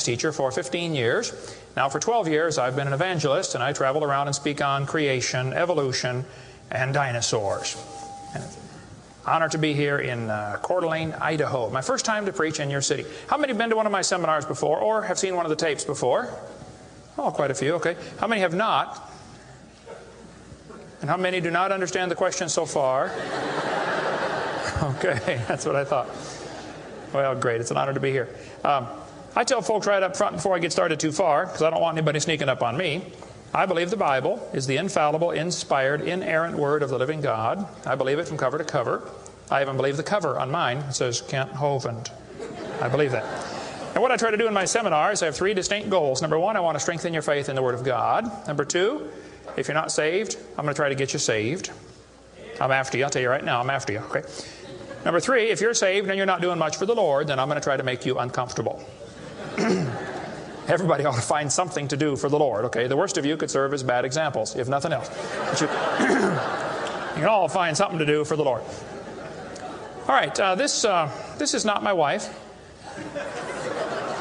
teacher for 15 years. Now for 12 years I've been an evangelist, and I travel around and speak on creation, evolution, and dinosaurs. And it's an honor to be here in Coeur d'Alene, Idaho. My first time to preach in your city. How many have been to one of my seminars before or have seen one of the tapes before? Oh, quite a few, okay. How many have not? And how many do not understand the question so far? Okay, that's what I thought. Well, great. It's an honor to be here. I tell folks right up front before I get started too far, because I don't want anybody sneaking up on me, I believe the Bible is the infallible, inspired, inerrant Word of the living God. I believe it from cover to cover. I even believe the cover on mine. It says Kent Hovind. I believe that. And what I try to do in my seminars, I have three distinct goals. Number one, I want to strengthen your faith in the Word of God. Number two, if you're not saved, I'm going to try to get you saved. I'm after you. I'll tell you right now, I'm after you. Okay. Number three, if you're saved and you're not doing much for the Lord, then I'm going to try to make you uncomfortable. Everybody ought to find something to do for the Lord, okay? The worst of you could serve as bad examples, if nothing else. But you can all find something to do for the Lord. All right, this is not my wife.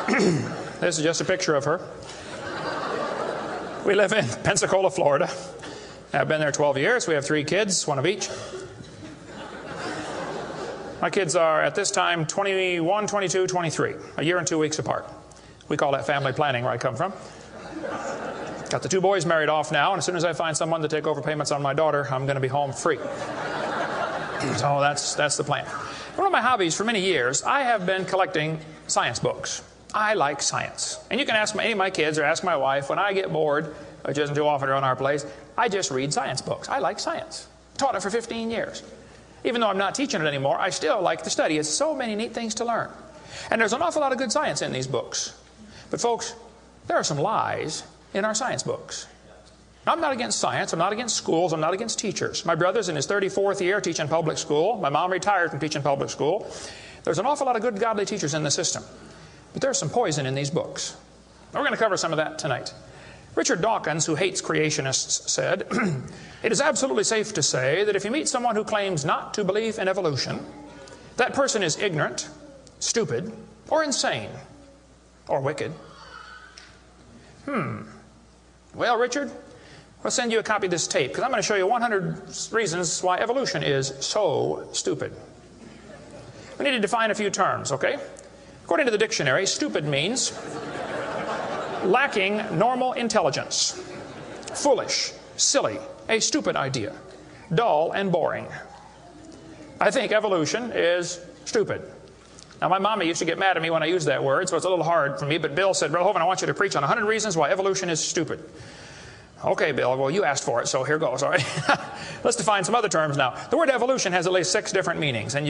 This is just a picture of her. We live in Pensacola, Florida. I've been there 12 years. We have 3 kids, one of each. My kids are, at this time, 21, 22, 23, a year and 2 weeks apart. We call that family planning where I come from. Got the 2 boys married off now, and as soon as I find someone to take over payments on my daughter, I'm going to be home free. So that's the plan. One of my hobbies for many years, I have been collecting science books. I like science. And you can ask any of my kids or ask my wife, when I get bored, which isn't too often around our place, I just read science books. I like science. Taught it for 15 years. Even though I'm not teaching it anymore, I still like to study. It's so many neat things to learn. And there's an awful lot of good science in these books. But folks, there are some lies in our science books. Now, I'm not against science. I'm not against schools. I'm not against teachers. My brother's in his 34th year teaching public school. My mom retired from teaching public school. There's an awful lot of good, godly teachers in the system. But there's some poison in these books. We're going to cover some of that tonight. Richard Dawkins, who hates creationists, said, "It is absolutely safe to say that if you meet someone who claims not to believe in evolution, that person is ignorant, stupid, or insane, or wicked." Well, Richard, I'll send you a copy of this tape, because I'm going to show you 100 reasons why evolution is so stupid. We need to define a few terms, okay? According to the dictionary, stupid means lacking normal intelligence, foolish, silly, a stupid idea, dull and boring. I think evolution is stupid. Now, my mama used to get mad at me when I used that word, so it's a little hard for me, but Bill said, "Brother Hovind, I want you to preach on 100 reasons why evolution is stupid." Okay, Bill, well, you asked for it, so here goes, all right? Let's define some other terms now. The word evolution has at least 6 different meanings, and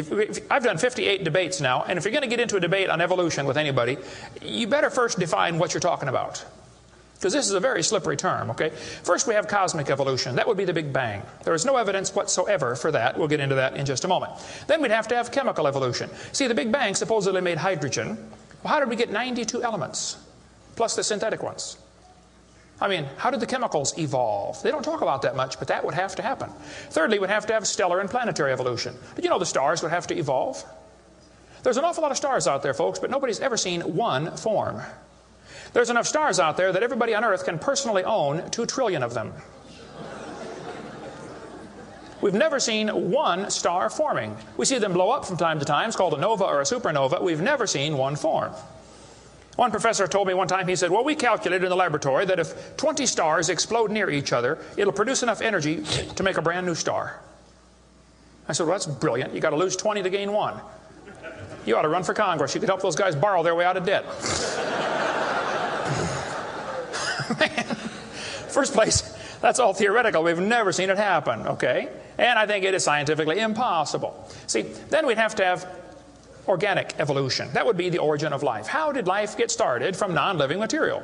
I've done 58 debates now, and if you're going to get into a debate on evolution with anybody, you better first define what you're talking about, because this is a very slippery term, okay? First, we have cosmic evolution. That would be the Big Bang. There is no evidence whatsoever for that. We'll get into that in just a moment. Then we'd have to have chemical evolution. See, the Big Bang supposedly made hydrogen. Well, how did we get 92 elements, plus the synthetic ones? I mean, how did the chemicals evolve? They don't talk about that much, but that would have to happen. Thirdly, we'd have to have stellar and planetary evolution. Did you know the stars would have to evolve? There's an awful lot of stars out there, folks, but nobody's ever seen one form. There's enough stars out there that everybody on Earth can personally own 2 trillion of them. We've never seen one star forming. We see them blow up from time to time. It's called a nova or a supernova. We've never seen one form. One professor told me one time, he said, "Well, we calculated in the laboratory that if 20 stars explode near each other, it'll produce enough energy to make a brand new star." I said, "Well, that's brilliant. You got to lose 20 to gain 1. You ought to run for Congress. You could help those guys borrow their way out of debt." Man, first place, that's all theoretical. We've never seen it happen, okay? And I think it is scientifically impossible. See, then we'd have to have organic evolution. That would be the origin of life. How did life get started from non-living material?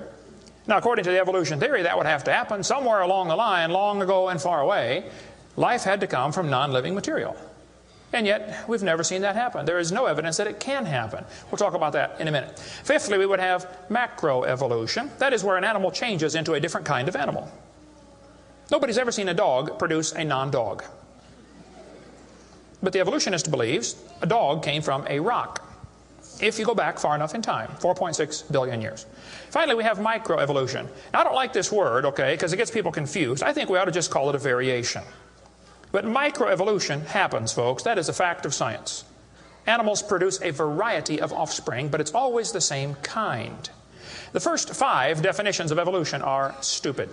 Now, according to the evolution theory, that would have to happen somewhere along the line, long ago and far away. Life had to come from non-living material. And yet, we've never seen that happen. There is no evidence that it can happen. We'll talk about that in a minute. Fifthly, we would have macroevolution. That is where an animal changes into a different kind of animal. Nobody's ever seen a dog produce a non-dog. But the evolutionist believes a dog came from a rock. if you go back far enough in time, 4.6 billion years. Finally, we have microevolution. Now, I don't like this word, okay, because it gets people confused. I think we ought to just call it a variation. But microevolution happens, folks. That is a fact of science. Animals produce a variety of offspring, but it's always the same kind. The first 5 definitions of evolution are stupid.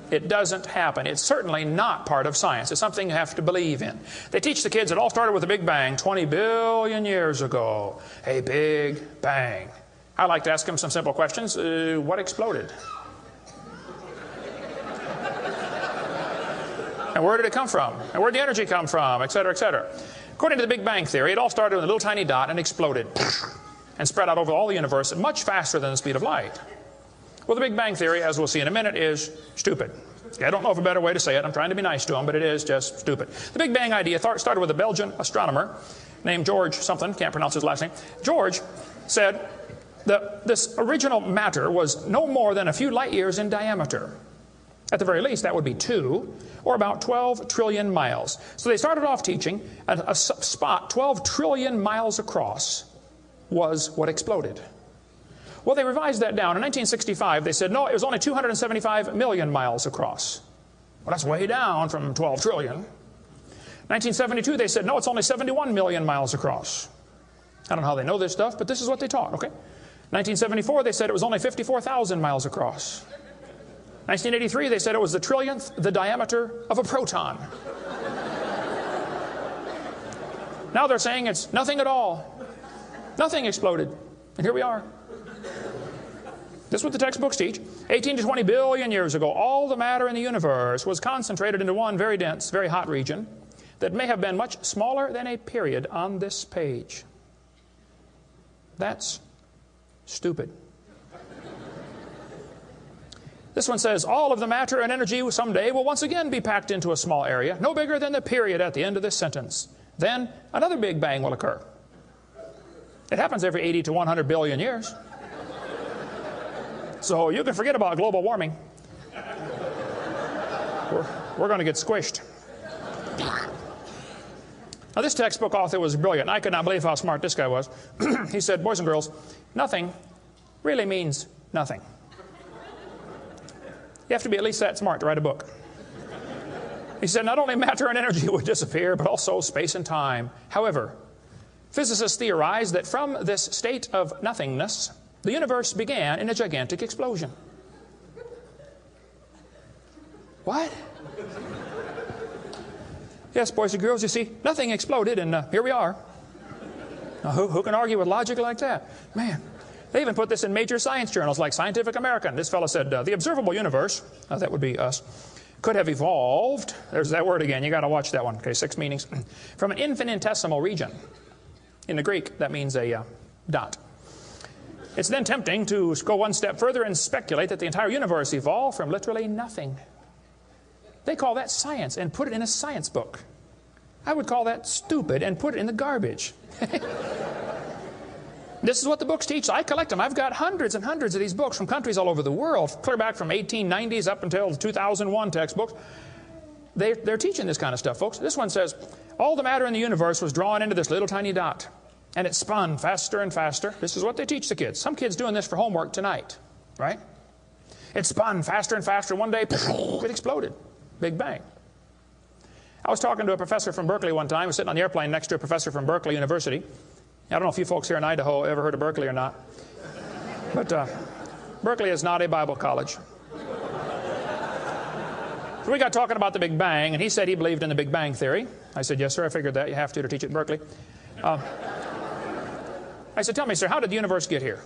It doesn't happen. It's certainly not part of science. It's something you have to believe in. They teach the kids it all started with a big bang 20 billion years ago. A big bang. I like to ask them some simple questions. What exploded? And where did it come from? And where did the energy come from? Et cetera, et cetera. According to the Big Bang Theory, it all started with a little tiny dot and exploded and spread out over all the universe much faster than the speed of light. Well, the Big Bang Theory, as we'll see in a minute, is stupid. I don't know of a better way to say it. I'm trying to be nice to them, but it is just stupid. The Big Bang idea started with a Belgian astronomer named George something, can't pronounce his last name. George said that this original matter was no more than a few light years in diameter. At the very least, that would be 2, or about 12 trillion miles. So they started off teaching a spot 12 trillion miles across was what exploded. Well, they revised that down. In 1965, they said, no, it was only 275 million miles across. Well, that's way down from 12 trillion. 1972, they said, no, it's only 71 million miles across. I don't know how they know this stuff, but this is what they taught, okay? 1974, they said it was only 54,000 miles across. 1983, they said it was the trillionth the diameter of a proton. Now they're saying it's nothing at all. Nothing exploded. And here we are. This is what the textbooks teach. 18 to 20 billion years ago, all the matter in the universe was concentrated into one very dense, very hot region that may have been much smaller than a period on this page. That's stupid. This one says, all of the matter and energy someday will once again be packed into a small area, no bigger than the period at the end of this sentence. Then another big bang will occur. It happens every 80 to 100 billion years. So you can forget about global warming. We're going to get squished. Now, this textbook author was brilliant. I could not believe how smart this guy was. He said, boys and girls, nothing really means nothing. You have to be at least that smart to write a book. He said, not only matter and energy would disappear, but also space and time. However, physicists theorize that from this state of nothingness, the universe began in a gigantic explosion. What? Yes, boys and girls, you see, nothing exploded, and here we are. Now, who can argue with logic like that? Man, they even put this in major science journals like Scientific American. This fellow said, the observable universe, that would be us, could have evolved, there's that word again, you got to watch that one, okay, 6 meanings, from an infinitesimal region. In the Greek, that means a dot. It's then tempting to go one step further and speculate that the entire universe evolved from literally nothing. They call that science and put it in a science book. I would call that stupid and put it in the garbage. This is what the books teach. I collect them. I've got hundreds and hundreds of these books from countries all over the world, clear back from 1890s up until 2001 textbooks. They're teaching this kind of stuff, folks. This one says, all the matter in the universe was drawn into this little tiny dot. And it spun faster and faster. This is what they teach the kids. Some kids doing this for homework tonight, right? It spun faster and faster. One day, it exploded. Big bang. I was talking to a professor from Berkeley one time. I was sitting on the airplane next to a professor from Berkeley University. I don't know if you folks here in Idaho ever heard of Berkeley or not. But Berkeley is not a Bible college. So we got talking about the Big Bang, and he said he believed in the Big Bang Theory. I said, yes, sir, I figured that. You have to teach it at Berkeley. I said, tell me, sir, how did the universe get here?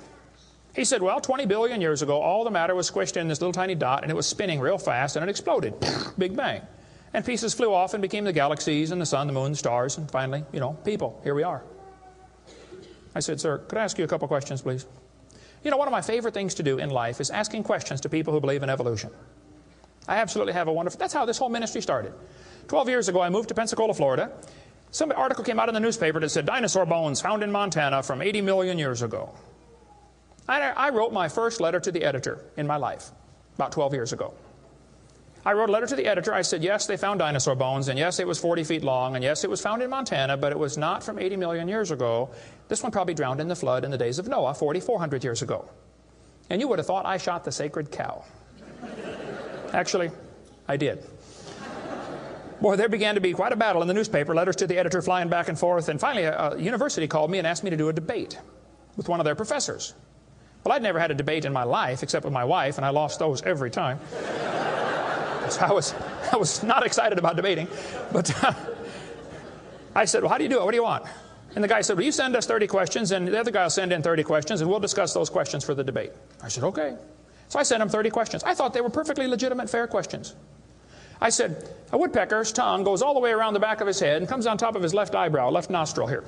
He said, well, 20 billion years ago, all the matter was squished in this little tiny dot, and it was spinning real fast, and it exploded. Big bang. And pieces flew off and became the galaxies and the sun, the moon, the stars, and finally, people. Here we are. I said, sir, could I ask you a couple questions, please? One of my favorite things to do in life is asking questions to people who believe in evolution. I absolutely have a wonderful... That's how this whole ministry started. 12 years ago, I moved to Pensacola, Florida. Some article came out in the newspaper that said, dinosaur bones found in Montana from 80 million years ago. I wrote my first letter to the editor in my life, about 12 years ago. I wrote a letter to the editor. I said, yes, they found dinosaur bones, and yes, it was 40 feet long, and yes, it was found in Montana, but it was not from 80 million years ago. This one probably drowned in the flood in the days of Noah, 4,400 years ago. And you would have thought I shot the sacred cow. Actually, I did. Boy, there began to be quite a battle in the newspaper, letters to the editor flying back and forth, and finally a university called me and asked me to do a debate with one of their professors. Well, I'd never had a debate in my life except with my wife, and I lost those every time. So I was not excited about debating. But I said, well, how do you do it? What do you want? And the guy said, well, you send us 30 questions, and the other guy will send in 30 questions, and we'll discuss those questions for the debate. I said, okay. So I sent him 30 questions. I thought they were perfectly legitimate, fair questions. I said, a woodpecker's tongue goes all the way around the back of his head and comes on top of his left eyebrow, left nostril here.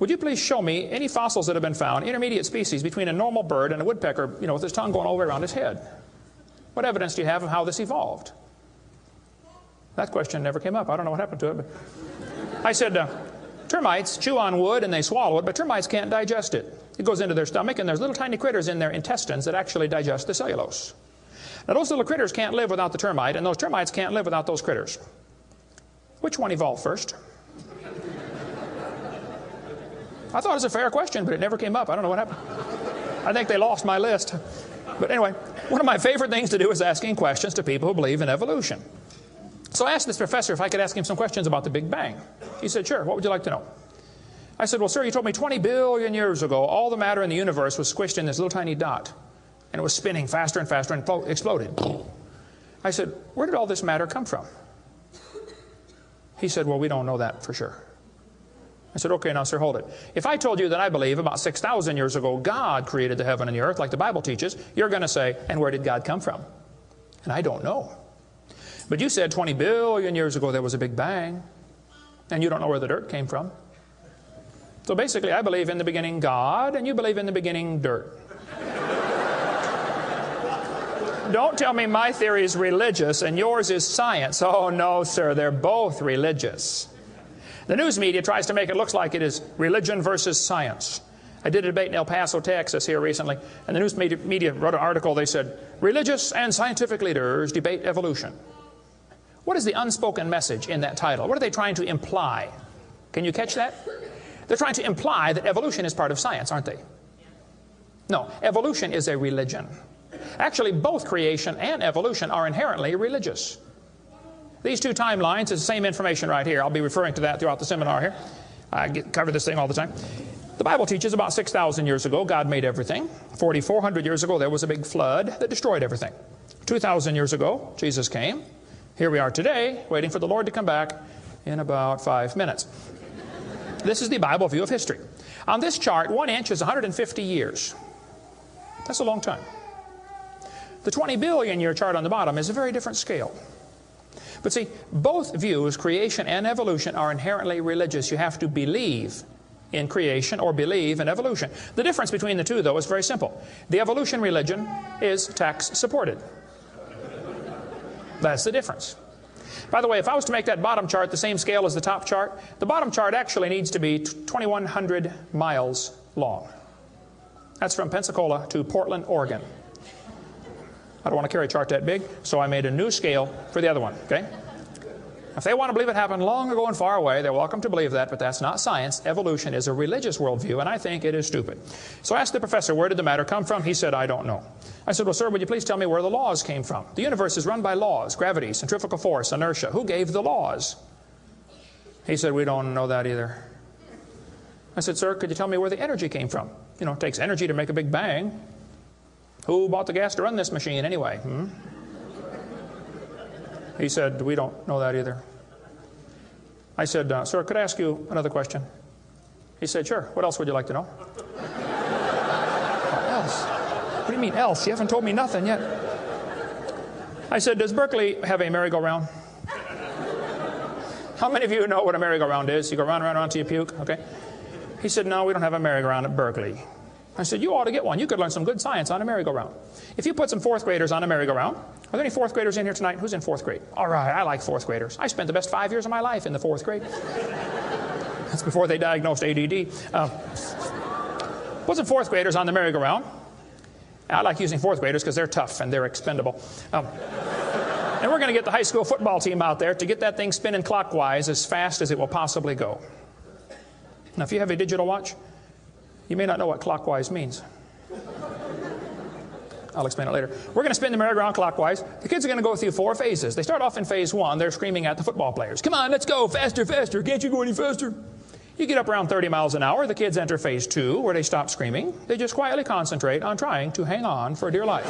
Would you please show me any fossils that have been found, intermediate species between a normal bird and a woodpecker, with his tongue going all the way around his head? What evidence do you have of how this evolved? That question never came up. I don't know what happened to it. But I said, termites chew on wood and they swallow it, but termites can't digest it. It goes into their stomach, and there's little tiny critters in their intestines that actually digest the cellulose. Now, those little critters can't live without the termite, and those termites can't live without those critters. Which one evolved first? I thought it was a fair question, but it never came up. I don't know what happened. I think they lost my list. But anyway, one of my favorite things to do is asking questions to people who believe in evolution. So I asked this professor if I could ask him some questions about the Big Bang. He said, sure, what would you like to know? I said, well, sir, you told me 20 billion years ago all the matter in the universe was squished in this little tiny dot, and it was spinning faster and faster and exploded. I said, where did all this matter come from? He said, well, we don't know that for sure. I said, okay, now, sir, hold it. If I told you that I believe about 6,000 years ago God created the heaven and the earth like the Bible teaches, you're going to say, and where did God come from? And I don't know. But you said 20 billion years ago there was a Big Bang, and you don't know where the dirt came from. So basically, I believe in the beginning God, and you believe in the beginning dirt. Don't tell me my theory is religious and yours is science. Oh, no, sir, they're both religious. The news media tries to make it look like it is religion versus science. I did a debate in El Paso, Texas here recently, and the news media wrote an article. They said, religious and scientific leaders debate evolution. What is the unspoken message in that title? What are they trying to imply? Can you catch that? They're trying to imply that evolution is part of science, aren't they? No, evolution is a religion. Actually, both creation and evolution are inherently religious. These two timelines is the same information right here. I'll be referring to that throughout the seminar here. I cover this thing all the time. The Bible teaches about 6,000 years ago, God made everything. 4,400 years ago, there was a big flood that destroyed everything. 2,000 years ago, Jesus came. Here we are today, waiting for the Lord to come back in about 5 minutes. This is the Bible view of history. On this chart, 1 inch is 150 years. That's a long time. The 20 billion year chart on the bottom is a very different scale. But see, both views, creation and evolution, are inherently religious. You have to believe in creation or believe in evolution. The difference between the two, though, is very simple. The evolution religion is tax-supported. That's the difference. By the way, if I was to make that bottom chart the same scale as the top chart, the bottom chart actually needs to be 2,100 miles long. That's from Pensacola to Portland, Oregon. I don't want to carry a chart that big, so I made a new scale for the other one, okay? If they want to believe it happened long ago and far away, they're welcome to believe that, but that's not science. Evolution is a religious worldview, and I think it is stupid. So I asked the professor, where did the matter come from? He said, I don't know. I said, well, sir, would you please tell me where the laws came from? The universe is run by laws, gravity, centrifugal force, inertia. Who gave the laws? He said, we don't know that either. I said, sir, could you tell me where the energy came from? You know, it takes energy to make a big bang. Who bought the gas to run this machine anyway? He said, we don't know that either. I said, sir, could I ask you another question? He said, sure. What else would you like to know? What else? What do you mean else? You haven't told me nothing yet. I said, does Berkeley have a merry-go-round? How many of you know what a merry-go-round is? You go round, round, round till you puke, okay? He said, no, we don't have a merry-go-round at Berkeley. I said, you ought to get one. You could learn some good science on a merry-go-round. If you put some fourth graders on a merry-go-round, are there any fourth graders in here tonight? Who's in fourth grade? All right, I like fourth graders. I spent the best 5 years of my life in the fourth grade. That's before they diagnosed ADD. Put some fourth graders on the merry-go-round. I like using fourth graders because they're tough and they're expendable. And we're going to get the high school football team out there to get that thing spinning clockwise as fast as it will possibly go. Now, if you have a digital watch, you may not know what clockwise means. I'll explain it later. We're going to spin the merry-go-round clockwise. The kids are going to go through 4 phases. They start off in phase 1. They're screaming at the football players. Come on, let's go. Faster, faster. Can't you go any faster? You get up around 30 miles an hour. The kids enter phase 2, where they stop screaming. They just quietly concentrate on trying to hang on for dear life.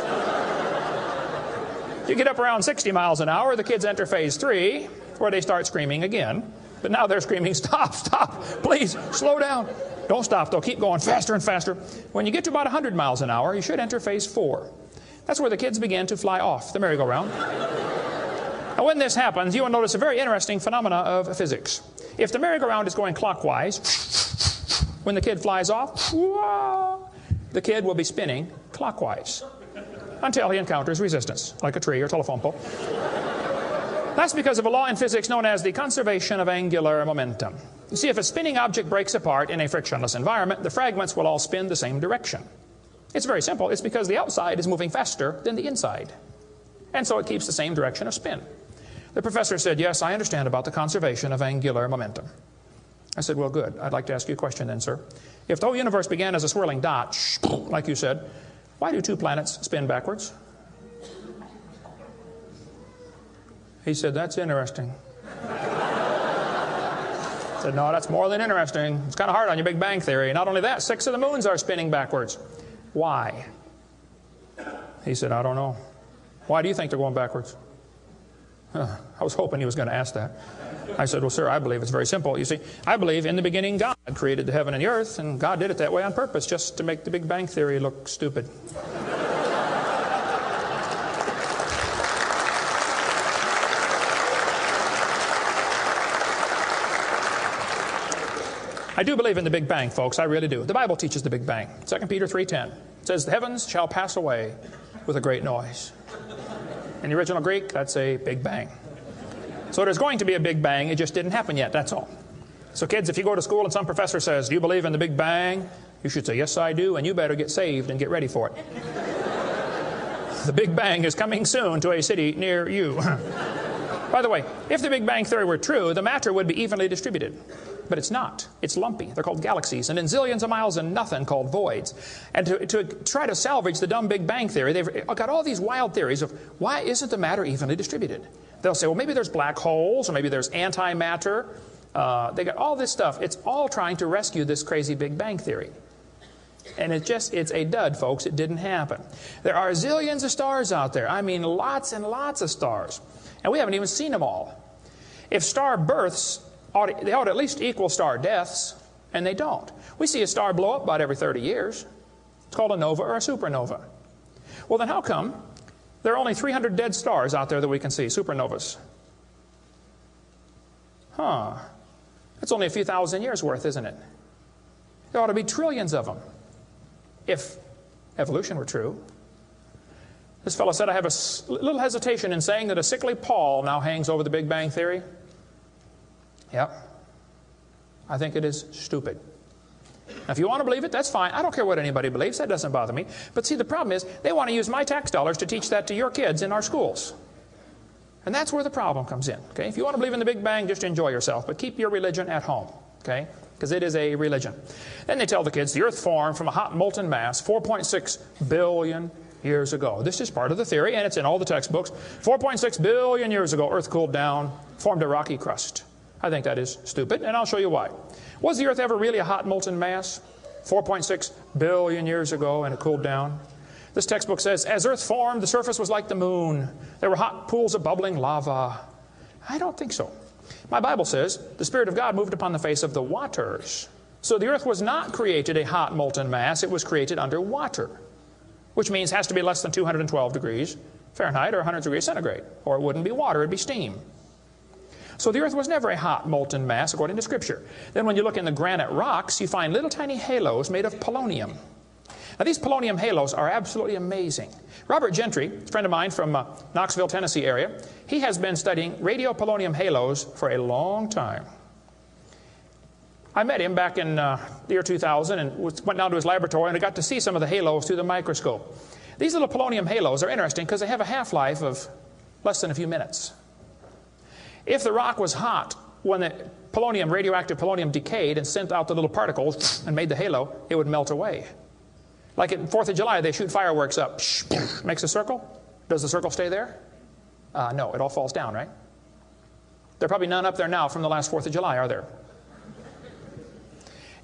You get up around 60 miles an hour. The kids enter phase 3, where they start screaming again. But now they're screaming, stop, stop, please, slow down. Don't stop, though. Keep going faster and faster. When you get to about 100 miles an hour, you should enter phase 4. That's where the kids begin to fly off the merry-go-round. Now, when this happens, you will notice a very interesting phenomena of physics. If the merry-go-round is going clockwise, when the kid flies off, the kid will be spinning clockwise until he encounters resistance, like a tree or telephone pole. That's because of a law in physics known as the conservation of angular momentum. You see, if a spinning object breaks apart in a frictionless environment, the fragments will all spin the same direction. It's very simple. It's because the outside is moving faster than the inside. And so it keeps the same direction of spin. The professor said, yes, I understand about the conservation of angular momentum. I said, well, good. I'd like to ask you a question then, sir. If the whole universe began as a swirling dot, like you said, why do 2 planets spin backwards? He said, that's interesting. I said, no, that's more than interesting. It's kind of hard on your Big Bang Theory. Not only that, 6 of the moons are spinning backwards. Why? He said, I don't know. Why do you think they're going backwards? I was hoping he was going to ask that. I said, well, sir, I believe it's very simple. You see, I believe in the beginning God created the heaven and the earth, and God did it that way on purpose, just to make the Big Bang Theory look stupid. I do believe in the Big Bang, folks. I really do. The Bible teaches the Big Bang. 2 Peter 3:10. It says, the heavens shall pass away with a great noise. In the original Greek, that's a Big Bang. So there's going to be a Big Bang. It just didn't happen yet. That's all. So kids, if you go to school and some professor says, do you believe in the Big Bang? You should say, yes, I do. And you better get saved and get ready for it. The Big Bang is coming soon to a city near you. By the way, if the Big Bang Theory were true, the matter would be evenly distributed. But it's not. It's lumpy. They're called galaxies. And in zillions of miles and nothing called voids. And to try to salvage the dumb Big Bang Theory, they've got all these wild theories of why isn't the matter evenly distributed? They'll say, well, maybe there's black holes, or maybe there's antimatter. They got all this stuff. It's all trying to rescue this crazy Big Bang Theory. And it's a dud, folks. It didn't happen. There are zillions of stars out there. I mean, lots and lots of stars. And we haven't even seen them all. If star births, they ought to at least equal star deaths, and they don't. We see a star blow up about every 30 years. It's called a nova or a supernova. Well, then how come there are only 300 dead stars out there that we can see, supernovas? That's only a few thousand years worth, isn't it? There ought to be trillions of them, if evolution were true. This fellow said, I have a little hesitation in saying that a sickly pall now hangs over the Big Bang Theory. Yep. I think it is stupid. Now, if you want to believe it, that's fine. I don't care what anybody believes. That doesn't bother me. But see, the problem is they want to use my tax dollars to teach that to your kids in our schools. And that's where the problem comes in. Okay? If you want to believe in the Big Bang, just enjoy yourself. But keep your religion at home. Okay? Because it is a religion. Then they tell the kids the earth formed from a hot molten mass 4.6 billion years ago. This is part of the theory, and it's in all the textbooks. 4.6 billion years ago, earth cooled down, formed a rocky crust. I think that is stupid, and I'll show you why. Was the earth ever really a hot molten mass 4.6 billion years ago, and it cooled down? This textbook says, as earth formed, the surface was like the moon. There were hot pools of bubbling lava. I don't think so. My Bible says the Spirit of God moved upon the face of the waters. So the earth was not created a hot molten mass. It was created under water, which means it has to be less than 212 degrees Fahrenheit or 100 degrees centigrade, or it wouldn't be water, it'd be steam. So the earth was never a hot molten mass according to Scripture. Then when you look in the granite rocks, you find little tiny halos made of polonium. Now these polonium halos are absolutely amazing. Robert Gentry, a friend of mine from Knoxville, Tennessee area, he has been studying radiopolonium halos for a long time. I met him back in the year 2000 and went down to his laboratory and I got to see some of the halos through the microscope. These little polonium halos are interesting because they have a half-life of less than a few minutes. If the rock was hot when the polonium, radioactive polonium, decayed and sent out the little particles and made the halo, it would melt away. Like at 4th of July, they shoot fireworks up. Makes a circle. Does the circle stay there? No, it all falls down, right? There are probably none up there now from the last 4th of July, are there?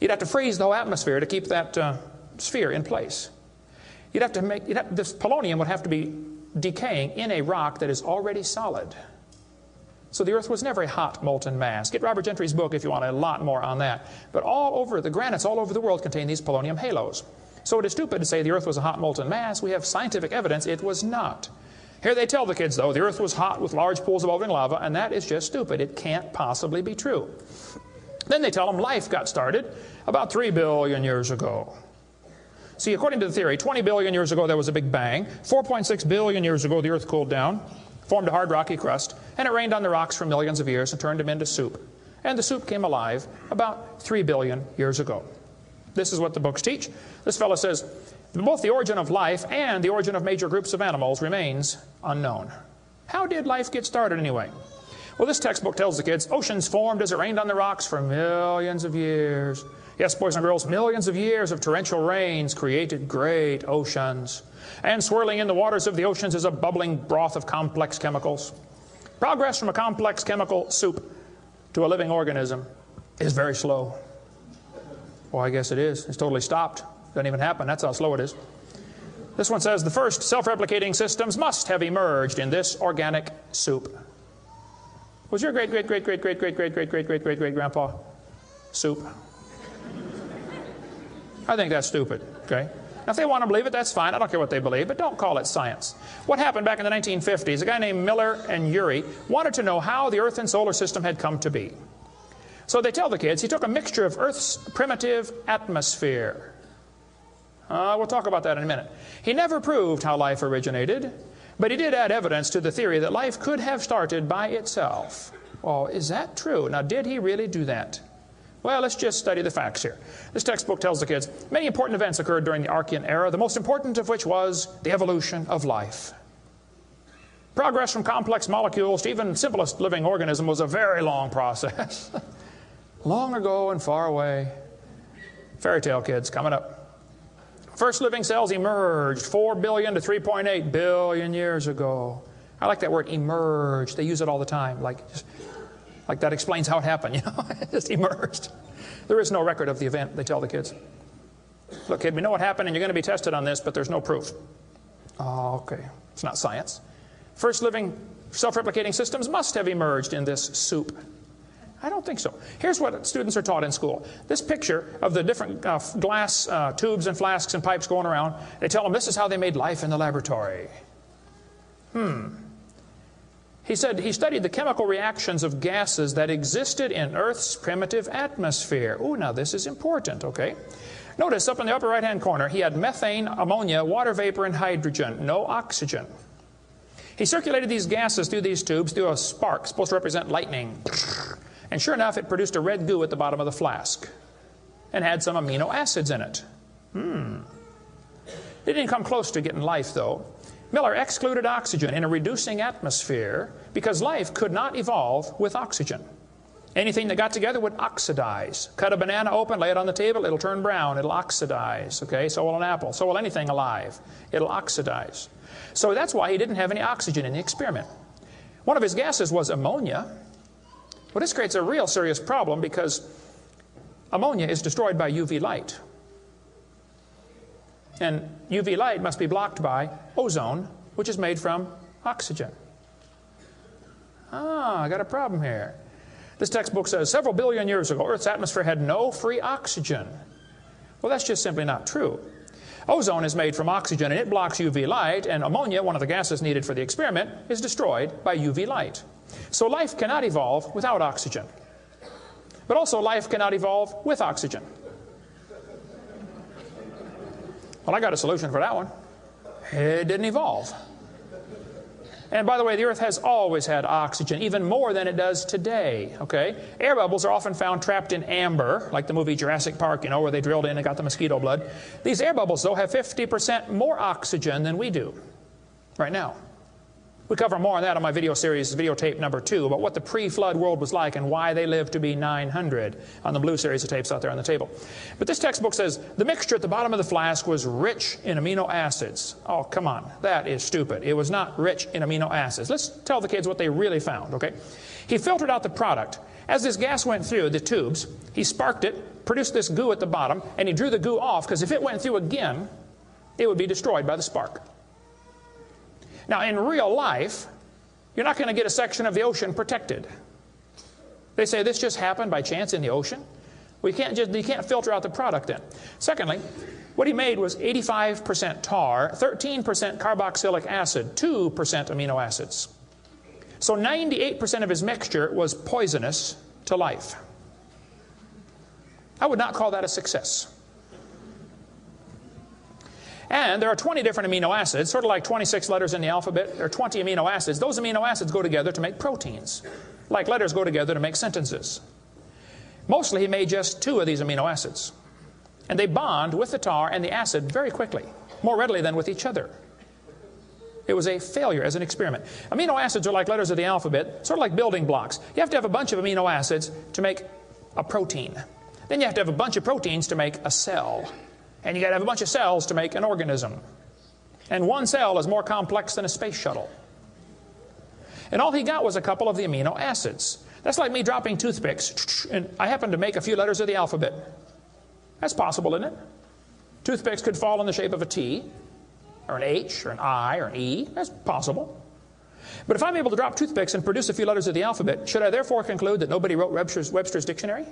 You'd have to freeze the whole atmosphere to keep that sphere in place. This polonium would have to be decaying in a rock that is already solid. So the Earth was never a hot molten mass. Get Robert Gentry's book if you want a lot more on that. But all over, the granites all over the world contain these polonium halos. So it is stupid to say the Earth was a hot molten mass. We have scientific evidence it was not. Here they tell the kids, though, the Earth was hot with large pools of bubbling lava, and that is just stupid. It can't possibly be true. Then they tell them life got started about 3 billion years ago. See, according to the theory, 20 billion years ago there was a big bang. 4.6 billion years ago the Earth cooled down, formed a hard rocky crust, and it rained on the rocks for millions of years and turned them into soup. And the soup came alive about 3 billion years ago. This is what the books teach. This fellow says, both the origin of life and the origin of major groups of animals remains unknown. How did life get started anyway? Well, this textbook tells the kids, oceans formed as it rained on the rocks for millions of years. Yes, boys and girls, millions of years of torrential rains created great oceans. And swirling in the waters of the oceans is a bubbling broth of complex chemicals. Progress from a complex chemical soup to a living organism is very slow. Well, I guess it is. It's totally stopped. Doesn't even happen. That's how slow it is. This one says the first self-replicating systems must have emerged in this organic soup. Was your great-great-great-great-great-great-great-great-great-great-great-grandpa soup? I think that's stupid, okay? Now, if they want to believe it, that's fine. I don't care what they believe, but don't call it science. What happened back in the 1950s, a guy named Miller and Urey wanted to know how the Earth and solar system had come to be. So they tell the kids he took a mixture of Earth's primitive atmosphere. We'll talk about that in a minute. He never proved how life originated, but he did add evidence to the theory that life could have started by itself. Well, is that true? Now, did he really do that? Well, let's just study the facts here. This textbook tells the kids many important events occurred during the Archean era, the most important of which was the evolution of life. Progress from complex molecules to even simplest living organism was a very long process. Long ago and far away. Fairy tale kids coming up. First living cells emerged 4 billion to 3.8 billion years ago. I like that word, emerged. They use it all the time. Like that explains how it happened, you know. It just emerged. There is no record of the event, they tell the kids. Look, kid, we know what happened and you're going to be tested on this, but there's no proof. Oh, okay. It's not science. First living self-replicating systems must have emerged in this soup. I don't think so. Here's what students are taught in school. This picture of the different glass tubes and flasks and pipes going around, they tell them this is how they made life in the laboratory. He said he studied the chemical reactions of gases that existed in Earth's primitive atmosphere. Ooh, now this is important, okay? Notice up in the upper right-hand corner, he had methane, ammonia, water vapor, and hydrogen, no oxygen. He circulated these gases through these tubes through a spark, supposed to represent lightning. And sure enough, it produced a red goo at the bottom of the flask and had some amino acids in it. They didn't come close to getting life, though. Miller excluded oxygen in a reducing atmosphere because life could not evolve with oxygen. Anything that got together would oxidize. Cut a banana open, lay it on the table, it'll turn brown, it'll oxidize. Okay, so will an apple, so will anything alive. It'll oxidize. So that's why he didn't have any oxygen in the experiment. One of his gases was ammonia. Well, this creates a real serious problem because ammonia is destroyed by UV light. And UV light must be blocked by ozone, which is made from oxygen. I got a problem here. This textbook says several billion years ago, Earth's atmosphere had no free oxygen. Well, that's just simply not true. Ozone is made from oxygen and it blocks UV light, and ammonia, one of the gases needed for the experiment, is destroyed by UV light. So life cannot evolve without oxygen. But also life cannot evolve with oxygen. Well, I got a solution for that one. It didn't evolve. And by the way, the Earth has always had oxygen, even more than it does today, okay? Air bubbles are often found trapped in amber, like the movie Jurassic Park, you know, where they drilled in and got the mosquito blood. These air bubbles, though, have 50% more oxygen than we do right now. We cover more on that on my video series, videotape number 2, about what the pre-flood world was like and why they lived to be 900 on the blue series of tapes out there on the table. But this textbook says the mixture at the bottom of the flask was rich in amino acids. Oh, come on. That is stupid. It was not rich in amino acids. Let's tell the kids what they really found, okay? He filtered out the product. As this gas went through the tubes, he sparked it, produced this goo at the bottom, and he drew the goo off because if it went through again, it would be destroyed by the spark. Now, in real life, you're not going to get a section of the ocean protected. They say this just happened by chance in the ocean. You can't filter out the product then. Secondly, what he made was 85% tar, 13% carboxylic acid, 2% amino acids. So 98% of his mixture was poisonous to life. I would not call that a success. And there are 20 different amino acids, sort of like 26 letters in the alphabet. There are 20 amino acids. Those amino acids go together to make proteins, like letters go together to make sentences. Mostly he made just 2 of these amino acids. And they bond with the tar and the acid very quickly, more readily than with each other. It was a failure as an experiment. Amino acids are like letters of the alphabet, sort of like building blocks. You have to have a bunch of amino acids to make a protein. Then you have to have a bunch of proteins to make a cell. And you got to have a bunch of cells to make an organism. And one cell is more complex than a space shuttle. And all he got was a couple of the amino acids. That's like me dropping toothpicks, and I happen to make a few letters of the alphabet. That's possible, isn't it? Toothpicks could fall in the shape of a T, or an H, or an I, or an E. That's possible. But if I'm able to drop toothpicks and produce a few letters of the alphabet, should I therefore conclude that nobody wrote Webster's dictionary?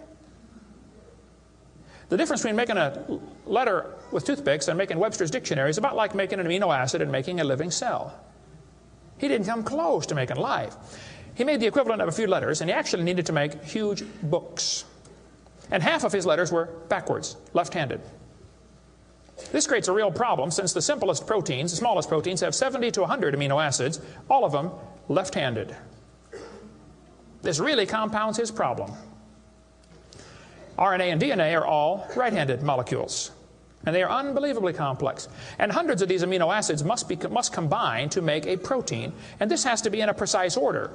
The difference between making a letter with toothpicks and making Webster's dictionary is about like making an amino acid and making a living cell. He didn't come close to making life. He made the equivalent of a few letters, and he actually needed to make huge books. And half of his letters were backwards, left-handed. This creates a real problem since the simplest proteins, the smallest proteins, have 70 to 100 amino acids, all of them left-handed. This really compounds his problem. RNA and DNA are all right-handed molecules, and they are unbelievably complex. And hundreds of these amino acids must combine to make a protein, and this has to be in a precise order.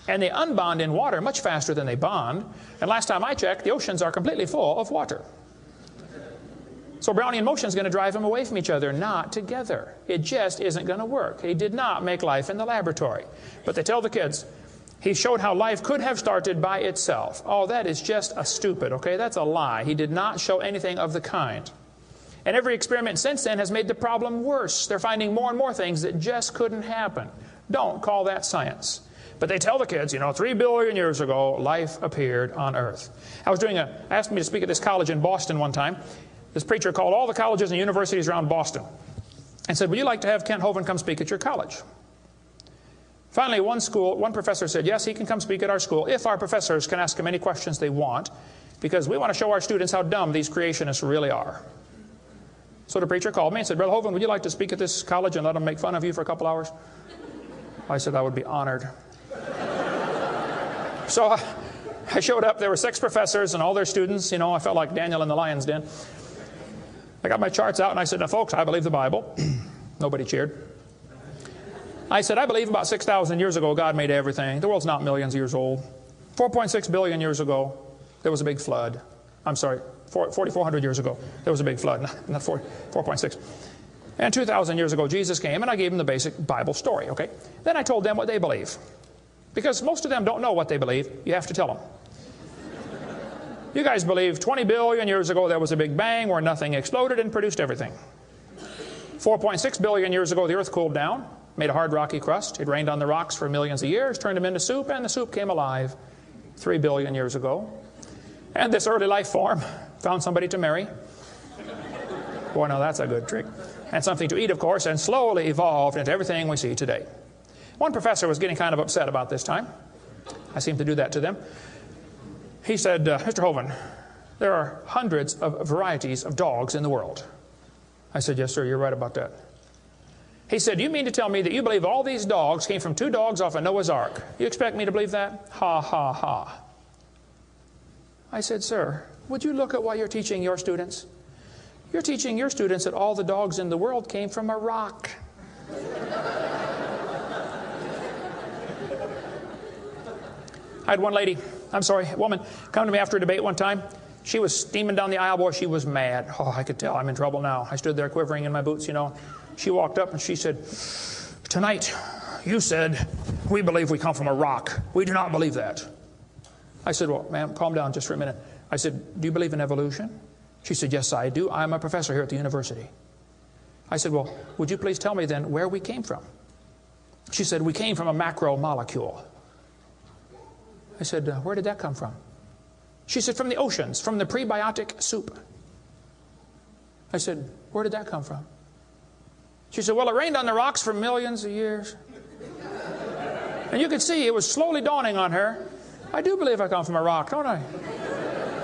And they unbond in water much faster than they bond, and last time I checked, the oceans are completely full of water. So Brownian motion is going to drive them away from each other, not together. It just isn't going to work. He did not make life in the laboratory. But they tell the kids, he showed how life could have started by itself. Oh, that is just a stupid, okay? That's a lie. He did not show anything of the kind. And every experiment since then has made the problem worse. They're finding more and more things that just couldn't happen. Don't call that science. But they tell the kids, 3 billion years ago, life appeared on Earth. Asked me to speak at this college in Boston one time. This preacher called all the colleges and universities around Boston and said, would you like to have Kent Hovind come speak at your college? Finally, one professor said, yes, he can come speak at our school if our professors can ask him any questions they want, because we want to show our students how dumb these creationists really are. So the preacher called me and said, Brother Hovind, would you like to speak at this college and let them make fun of you for a couple hours? I said, I would be honored. So I showed up. There were 6 professors and all their students. I felt like Daniel in the lion's den. I got my charts out and I said, now folks, I believe the Bible. Nobody cheered. I said, I believe about 6,000 years ago God made everything. The world's not millions of years old. 4.6 billion years ago, there was a big flood. I'm sorry, 4,400 years ago, there was a big flood. Not 4.6. And 2,000 years ago, Jesus came, and I gave them the basic Bible story, okay? Then I told them what they believe. Because most of them don't know what they believe. You have to tell them. You guys believe 20 billion years ago there was a big bang where nothing exploded and produced everything. 4.6 billion years ago, the earth cooled down, made a hard rocky crust. It rained on the rocks for millions of years, turned them into soup, and the soup came alive 3 billion years ago. And this early life form found somebody to marry. Boy, now that's a good trick. And something to eat, of course, and slowly evolved into everything we see today. One professor was getting kind of upset about this time. I seem to do that to them. He said, Mr. Hovind, there are hundreds of varieties of dogs in the world. I said, yes, sir, you're right about that. He said, "You mean to tell me that you believe all these dogs came from 2 dogs off of Noah's Ark? You expect me to believe that?" Ha, ha, ha. I said, "Sir, would you look at what you're teaching your students? You're teaching your students that all the dogs in the world came from a rock." I had one woman, come to me after a debate one time. She was steaming down the aisle. Boy, she was mad. Oh, I could tell I'm in trouble now. I stood there quivering in my boots, you know. She walked up and she said, "Tonight, you said, we believe we come from a rock. We do not believe that." I said, "Well, ma'am, calm down just for a minute." I said, "Do you believe in evolution?" She said, "Yes, I do. I'm a professor here at the university." I said, "Well, would you please tell me then where we came from?" She said, "We came from a macromolecule." I said, "Where did that come from?" She said, "From the oceans, from the prebiotic soup." I said, "Where did that come from?" She said, "Well, it rained on the rocks for millions of years." And you could see it was slowly dawning on her. I do believe I come from a rock, don't I?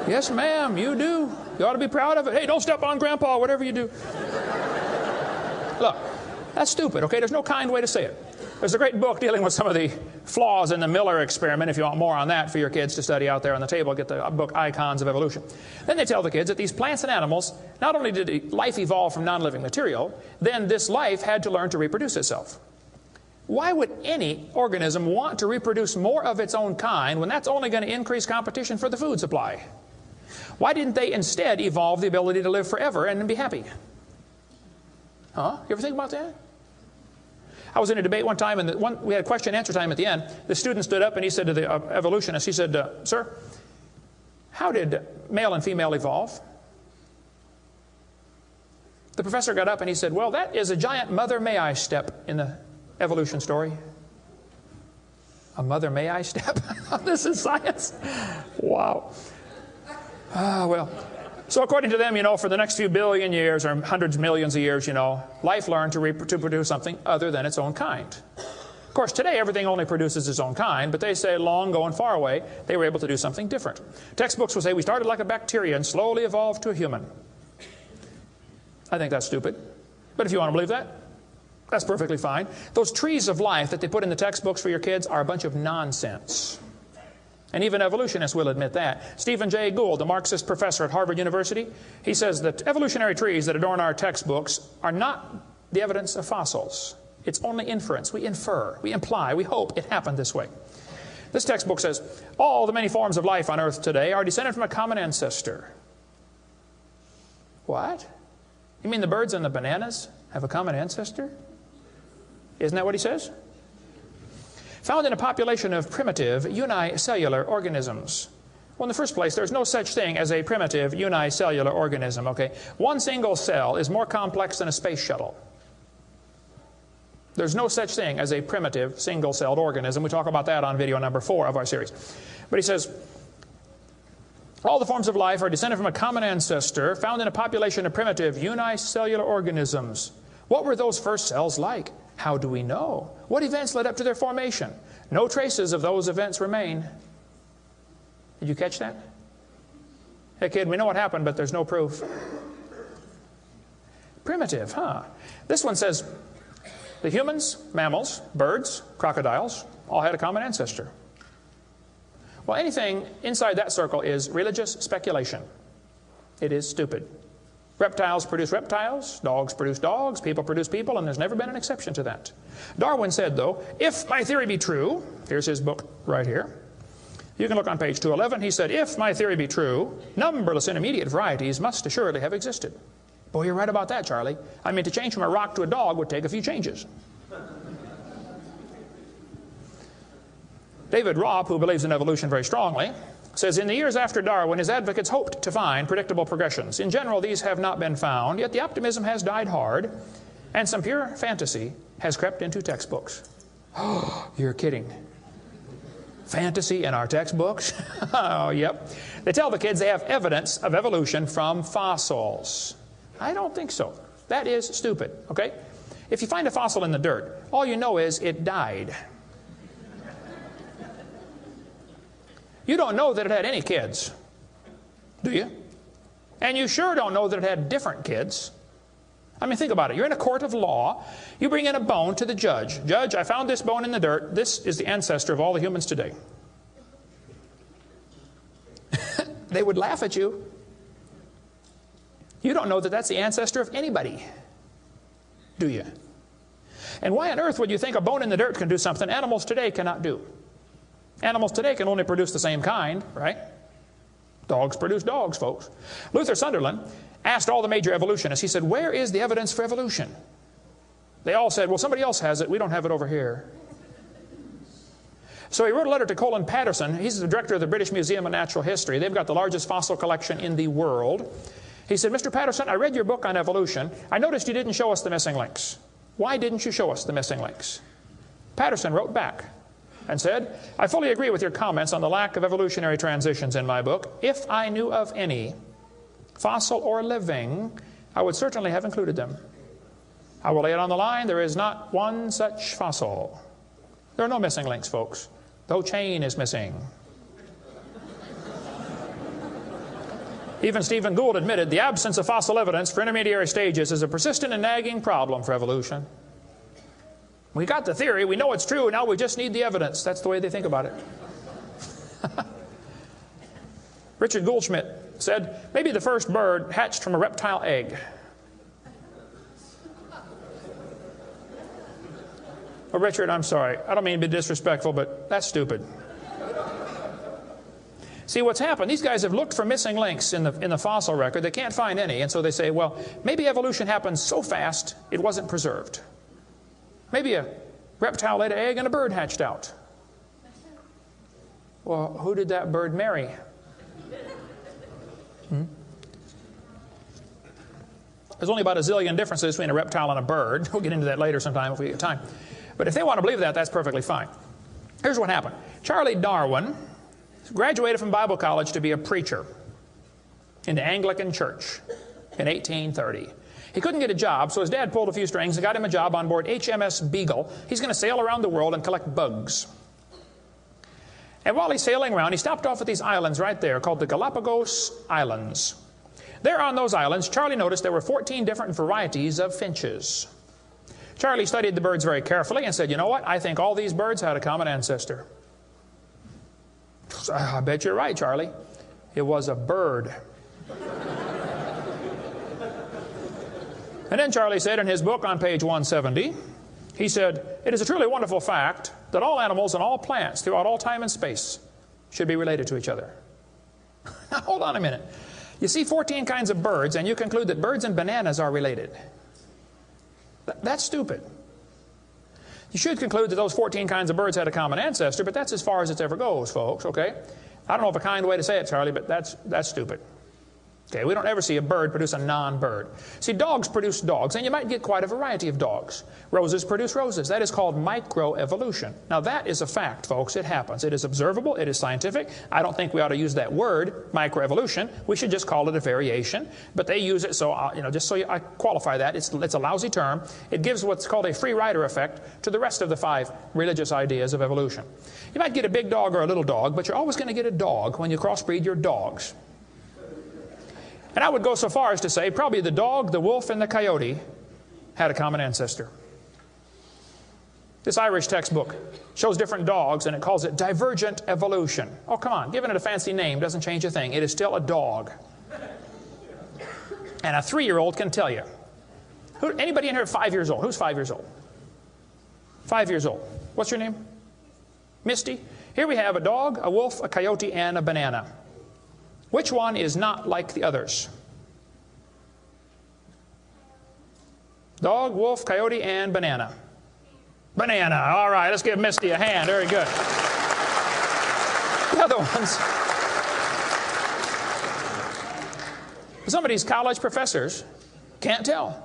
Yes, ma'am, you do. You ought to be proud of it. Hey, don't step on Grandpa, whatever you do. Look, that's stupid, okay? There's no kind way to say it. There's a great book dealing with some of the flaws in the Miller experiment. If you want more on that for your kids to study out there on the table, get the book Icons of Evolution. Then they tell the kids that these plants and animals, not only did life evolve from non-living material, then this life had to learn to reproduce itself. Why would any organism want to reproduce more of its own kind when that's only going to increase competition for the food supply? Why didn't they instead evolve the ability to live forever and be happy? Huh? You ever think about that? I was in a debate one time, and we had a question and answer time at the end. The student stood up and he said to the evolutionist, he said, "Sir, how did male and female evolve?" The professor got up and he said, "Well, that is a giant mother may I step in the evolution story." A mother may I step? This is science. Wow. Well, so according to them, you know, for the next few billion years or hundreds of millions of years, you know, life learned to produce something other than its own kind. Of course, today everything only produces its own kind, but they say long ago and far away, they were able to do something different. Textbooks will say we started like a bacteria and slowly evolved to a human. I think that's stupid. But if you want to believe that, that's perfectly fine. Those trees of life that they put in the textbooks for your kids are a bunch of nonsense. And even evolutionists will admit that. Stephen Jay Gould, the Marxist professor at Harvard University, he says that evolutionary trees that adorn our textbooks are not the evidence of fossils. It's only inference. We infer, we imply, we hope it happened this way. This textbook says, all the many forms of life on Earth today are descended from a common ancestor. What? You mean the birds and the bananas have a common ancestor? Isn't that what he says? Found in a population of primitive unicellular organisms. Well, in the first place, there's no such thing as a primitive unicellular organism, okay? One single cell is more complex than a space shuttle. There's no such thing as a primitive single-celled organism. We talk about that on video number 4 of our series. But he says, all the forms of life are descended from a common ancestor found in a population of primitive unicellular organisms. What were those first cells like? How do we know? What events led up to their formation? No traces of those events remain. Did you catch that? Hey kid, we know what happened, but there's no proof. Primitive, huh? This one says, the humans, mammals, birds, crocodiles, all had a common ancestor. Well, anything inside that circle is religious speculation. It is stupid. Reptiles produce reptiles, dogs produce dogs, people produce people, and there's never been an exception to that. Darwin said, though, if my theory be true, here's his book right here. You can look on page 211. He said, if my theory be true, numberless intermediate varieties must assuredly have existed. Boy, you're right about that, Charlie. I mean, to change from a rock to a dog would take a few changes. David Robb, who believes in evolution very strongly, says, in the years after Darwin, his advocates hoped to find predictable progressions. In general, these have not been found, yet the optimism has died hard, and some pure fantasy has crept into textbooks. Oh, you're kidding. Fantasy in our textbooks? Oh, yep. They tell the kids they have evidence of evolution from fossils. I don't think so. That is stupid, okay? If you find a fossil in the dirt, all you know is it died. You don't know that it had any kids, do you? And you sure don't know that it had different kids. I mean, think about it. You're in a court of law. You bring in a bone to the judge. Judge, I found this bone in the dirt. This is the ancestor of all the humans today. They would laugh at you. You don't know that that's the ancestor of anybody, do you? And why on earth would you think a bone in the dirt can do something animals today cannot do? Animals today can only produce the same kind, right? Dogs produce dogs, folks. Luther Sunderland asked all the major evolutionists, he said, where is the evidence for evolution? They all said, well, somebody else has it. We don't have it over here. So he wrote a letter to Colin Patterson. He's the director of the British Museum of Natural History. They've got the largest fossil collection in the world. He said, Mr. Patterson, I read your book on evolution. I noticed you didn't show us the missing links. Why didn't you show us the missing links? Patterson wrote back and said, I fully agree with your comments on the lack of evolutionary transitions in my book. If I knew of any, fossil or living, I would certainly have included them. I will lay it on the line, there is not one such fossil. There are no missing links, folks. The whole chain is missing. Even Stephen Gould admitted the absence of fossil evidence for intermediary stages is a persistent and nagging problem for evolution. We got the theory, we know it's true, now we just need the evidence. That's the way they think about it. Richard Goldschmidt said, maybe the first bird hatched from a reptile egg. Well, Richard, I'm sorry. I don't mean to be disrespectful, but that's stupid. See, what's happened, these guys have looked for missing links in the fossil record. They can't find any, and so they say, well, maybe evolution happened so fast it wasn't preserved. Maybe a reptile laid an egg and a bird hatched out. Well, who did that bird marry? There's only about a zillion differences between a reptile and a bird. We'll get into that later sometime if we get time. But if they want to believe that, that's perfectly fine. Here's what happened. Charlie Darwin graduated from Bible college to be a preacher in the Anglican Church in 1830. He couldn't get a job, so his dad pulled a few strings and got him a job on board HMS Beagle. He's going to sail around the world and collect bugs. And while he's sailing around, he stopped off at these islands right there called the Galapagos Islands. There on those islands, Charlie noticed there were 14 different varieties of finches. Charlie studied the birds very carefully and said, you know what? I think all these birds had a common ancestor. I bet you're right, Charlie. It was a bird. And then Charlie said in his book on page 170, he said, it is a truly wonderful fact that all animals and all plants throughout all time and space should be related to each other. Now, hold on a minute. You see 14 kinds of birds, and you conclude that birds and bananas are related. That's stupid. You should conclude that those 14 kinds of birds had a common ancestor, but that's as far as it ever goes, folks, okay? I don't know of a kind way to say it, Charlie, but that's stupid. Okay, we don't ever see a bird produce a non-bird. See, dogs produce dogs, and you might get quite a variety of dogs. Roses produce roses. That is called microevolution. Now, that is a fact, folks. It happens. It is observable. It is scientific. I don't think we ought to use that word, microevolution. We should just call it a variation. But they use it, so, just so I qualify that, it's a lousy term. It gives what's called a free rider effect to the rest of the 5 religious ideas of evolution. You might get a big dog or a little dog, but you're always going to get a dog when you crossbreed your dogs. And I would go so far as to say probably the dog, the wolf, and the coyote had a common ancestor. This Irish textbook shows different dogs, and it calls it divergent evolution. Oh, come on. Giving it a fancy name doesn't change a thing. It is still a dog. And a 3-year-old can tell you. Anybody in here 5 years old? Who's 5 years old? 5 years old. What's your name? Misty. Here we have a dog, a wolf, a coyote, and a banana. Which one is not like the others? Dog, wolf, coyote, and banana. Banana. All right, let's give Misty a hand. Very good. The other ones. Some of these college professors can't tell.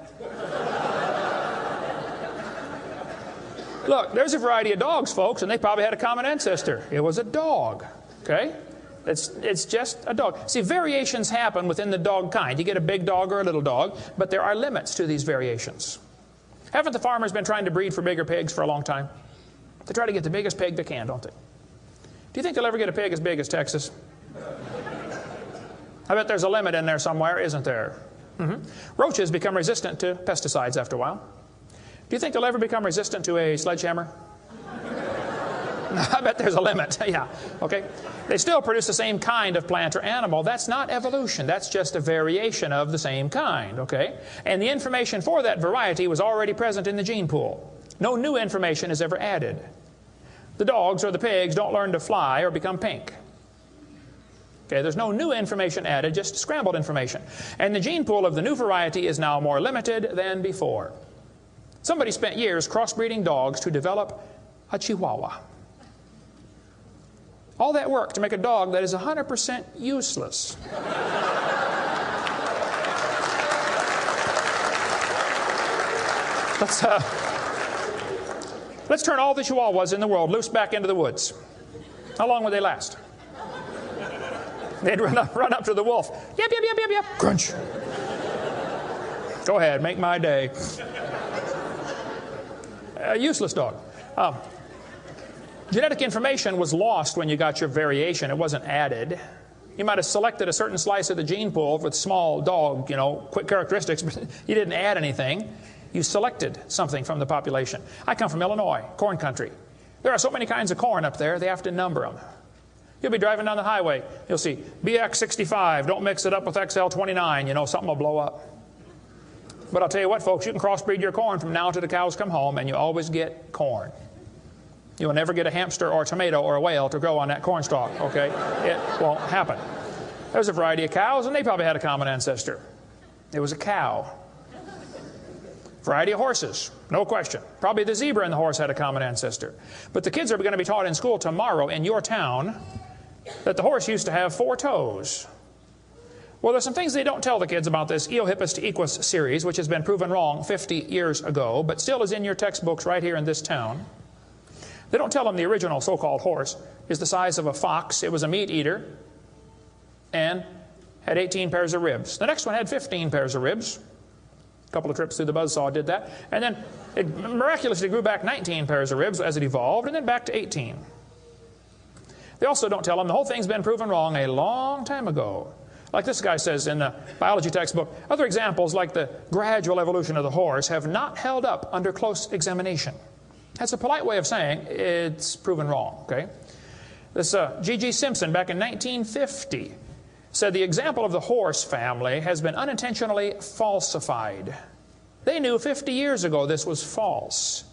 Look, there's a variety of dogs, folks, and they probably had a common ancestor. It was a dog. Okay? It's just a dog. See, variations happen within the dog kind. You get a big dog or a little dog, but there are limits to these variations. Haven't the farmers been trying to breed for bigger pigs for a long time? They try to get the biggest pig they can, don't they? Do you think they'll ever get a pig as big as Texas? I bet there's a limit in there somewhere, isn't there? Roaches become resistant to pesticides after a while. Do you think they'll ever become resistant to a sledgehammer? I bet there's a limit. Yeah, okay. They still produce the same kind of plant or animal. That's not evolution. That's just a variation of the same kind, okay? And the information for that variety was already present in the gene pool. No new information is ever added. The dogs or the pigs don't learn to fly or become pink. Okay, there's no new information added, just scrambled information. And the gene pool of the new variety is now more limited than before. Somebody spent years crossbreeding dogs to develop a Chihuahua. All that work to make a dog that is 100% useless. Let's turn all the Chihuahuas in the world loose back into the woods. How long would they last? They'd run up to the wolf. Yep, yep, yep, yep, yep. Crunch. Go ahead, make my day. A useless dog. Genetic information was lost when you got your variation. It wasn't added. You might have selected a certain slice of the gene pool with small dog, quick characteristics, but you didn't add anything. You selected something from the population. I come from Illinois, corn country. There are so many kinds of corn up there, they have to number them. You'll be driving down the highway. You'll see BX65. Don't mix it up with XL29. Something will blow up. But I'll tell you what, folks, you can crossbreed your corn from now till the cows come home, and you always get corn. You will never get a hamster or a tomato or a whale to grow on that corn stalk, okay? It won't happen. There's a variety of cows, and they probably had a common ancestor. It was a cow. Variety of horses, no question. Probably the zebra and the horse had a common ancestor. But the kids are going to be taught in school tomorrow in your town that the horse used to have 4 toes. Well, there's some things they don't tell the kids about this Eohippus to Equus series, which has been proven wrong 50 years ago, but still is in your textbooks right here in this town. They don't tell them the original so-called horse is the size of a fox. It was a meat eater and had 18 pairs of ribs. The next one had 15 pairs of ribs. A couple of trips through the buzzsaw did that. And then it miraculously grew back 19 pairs of ribs as it evolved, and then back to 18. They also don't tell them the whole thing's been proven wrong a long time ago. Like this guy says in the biology textbook, other examples like the gradual evolution of the horse have not held up under close examination. That's a polite way of saying it's proven wrong, okay? This G.G. Simpson back in 1950 said the example of the horse family has been unintentionally falsified. They knew 50 years ago this was false.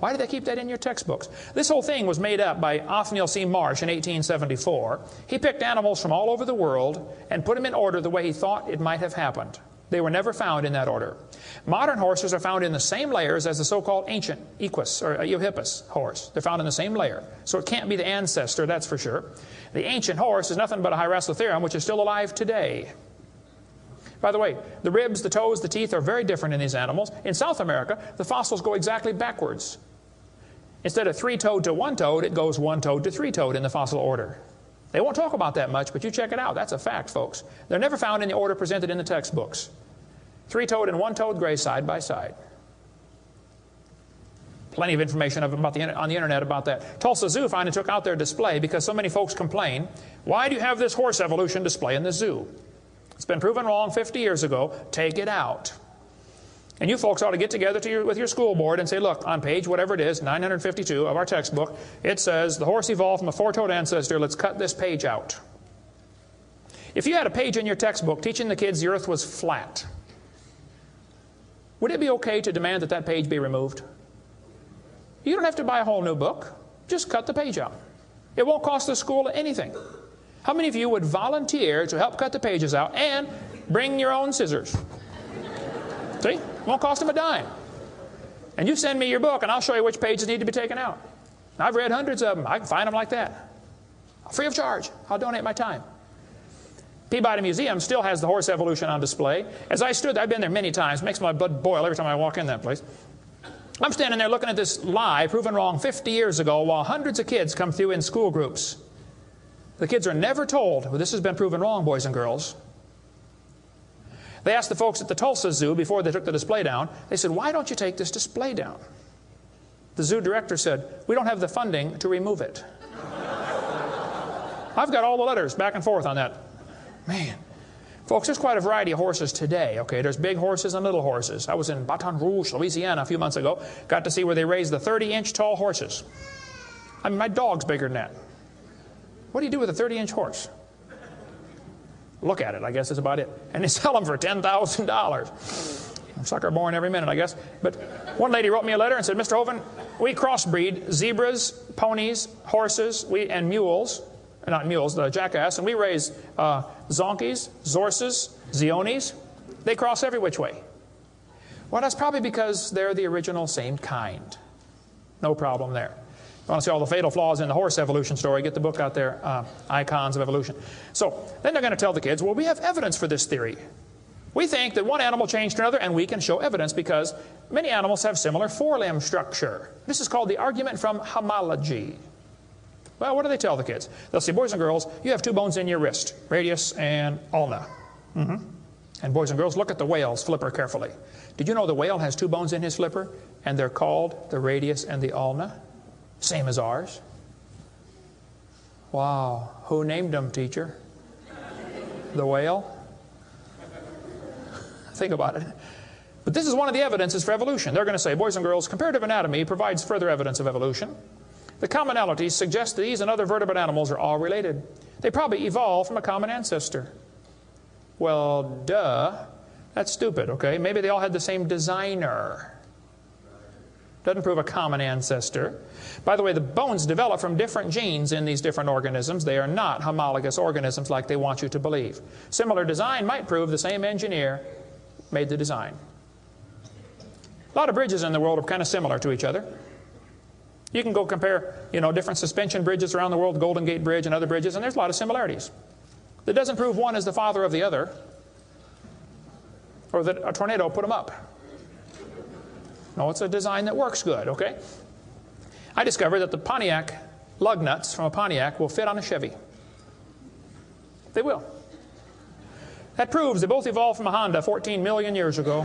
Why did they keep that in your textbooks? This whole thing was made up by Othniel C. Marsh in 1874. He picked animals from all over the world and put them in order the way he thought it might have happened. They were never found in that order. Modern horses are found in the same layers as the so-called ancient Equus or Eohippus horse. They're found in the same layer. So it can't be the ancestor, that's for sure. The ancient horse is nothing but a Hyracotherium, which is still alive today. By the way, the ribs, the toes, the teeth are very different in these animals. In South America, the fossils go exactly backwards. Instead of 3-toed to 1-toed, it goes 1-toed to 3-toed in the fossil order. They won't talk about that much, but you check it out. That's a fact, folks. They're never found in the order presented in the textbooks. 3-toed and 1-toed gray side by side. Plenty of information on the internet about that. Tulsa Zoo finally took out their display because so many folks complain, why do you have this horse evolution display in the zoo? It's been proven wrong 50 years ago. Take it out. And you folks ought to get together with your school board and say, look, on page whatever it is, 952 of our textbook, it says the horse evolved from a 4-toed ancestor. Let's cut this page out. If you had a page in your textbook teaching the kids the earth was flat, would it be okay to demand that that page be removed? You don't have to buy a whole new book. Just cut the page out. It won't cost the school anything. How many of you would volunteer to help cut the pages out and bring your own scissors? See? It won't cost them a dime. And you send me your book and I'll show you which pages need to be taken out. I've read hundreds of them. I can find them like that. Free of charge. I'll donate my time. Peabody Museum still has the horse evolution on display. As I stood there, I've been there many times. It makes my blood boil every time I walk in that place. I'm standing there looking at this lie proven wrong 50 years ago while hundreds of kids come through in school groups. The kids are never told, well, this has been proven wrong, boys and girls. They asked the folks at the Tulsa Zoo before they took the display down, they said, why don't you take this display down? The zoo director said, we don't have the funding to remove it. I've got all the letters back and forth on that. Man, Folks, there's quite a variety of horses today, okay? There's big horses and little horses. I was in Baton Rouge, Louisiana a few months ago. Got to see where they raised the 30-inch tall horses. I mean, my dog's bigger than that. What do you do with a 30-inch horse? Look at it, I guess is about it. And they sell them for $10,000. Sucker born every minute, I guess. But one lady wrote me a letter and said, Mr. Hovind, we crossbreed zebras, ponies, horses, and mules. Not mules, the jackass, and we raise zonkies, zorses, zeonies. They cross every which way. Well, that's probably because they're the original same kind. No problem there. You want to see all the fatal flaws in the horse evolution story, get the book out there, Icons of Evolution. So then they're going to tell the kids, well, we have evidence for this theory. We think that one animal changed to another, and we can show evidence because many animals have similar forelimb structure. This is called the argument from homology. Well, what do they tell the kids? They'll say, boys and girls, you have two bones in your wrist, radius and ulna. And boys and girls, look at the whale's flipper carefully. Did you know the whale has two bones in his flipper, and they're called the radius and the ulna? Same as ours. Wow. Who named them, teacher? The whale? Think about it. But this is one of the evidences for evolution. They're going to say, boys and girls, comparative anatomy provides further evidence of evolution. The commonalities suggest that these and other vertebrate animals are all related. They probably evolved from a common ancestor. Well, duh. That's stupid, okay? Maybe they all had the same designer. Doesn't prove a common ancestor. By the way, the bones develop from different genes in these different organisms. They are not homologous organisms like they want you to believe. Similar design might prove the same engineer made the design. A lot of bridges in the world are kind of similar to each other. You can go compare, different suspension bridges around the world, Golden Gate Bridge and other bridges, and there's a lot of similarities. That doesn't prove one is the father of the other, or that a tornado put them up. No, it's a design that works good, okay? I discovered that the Pontiac lug nuts from a Pontiac will fit on a Chevy. They will. That proves they both evolved from a Honda 14 million years ago.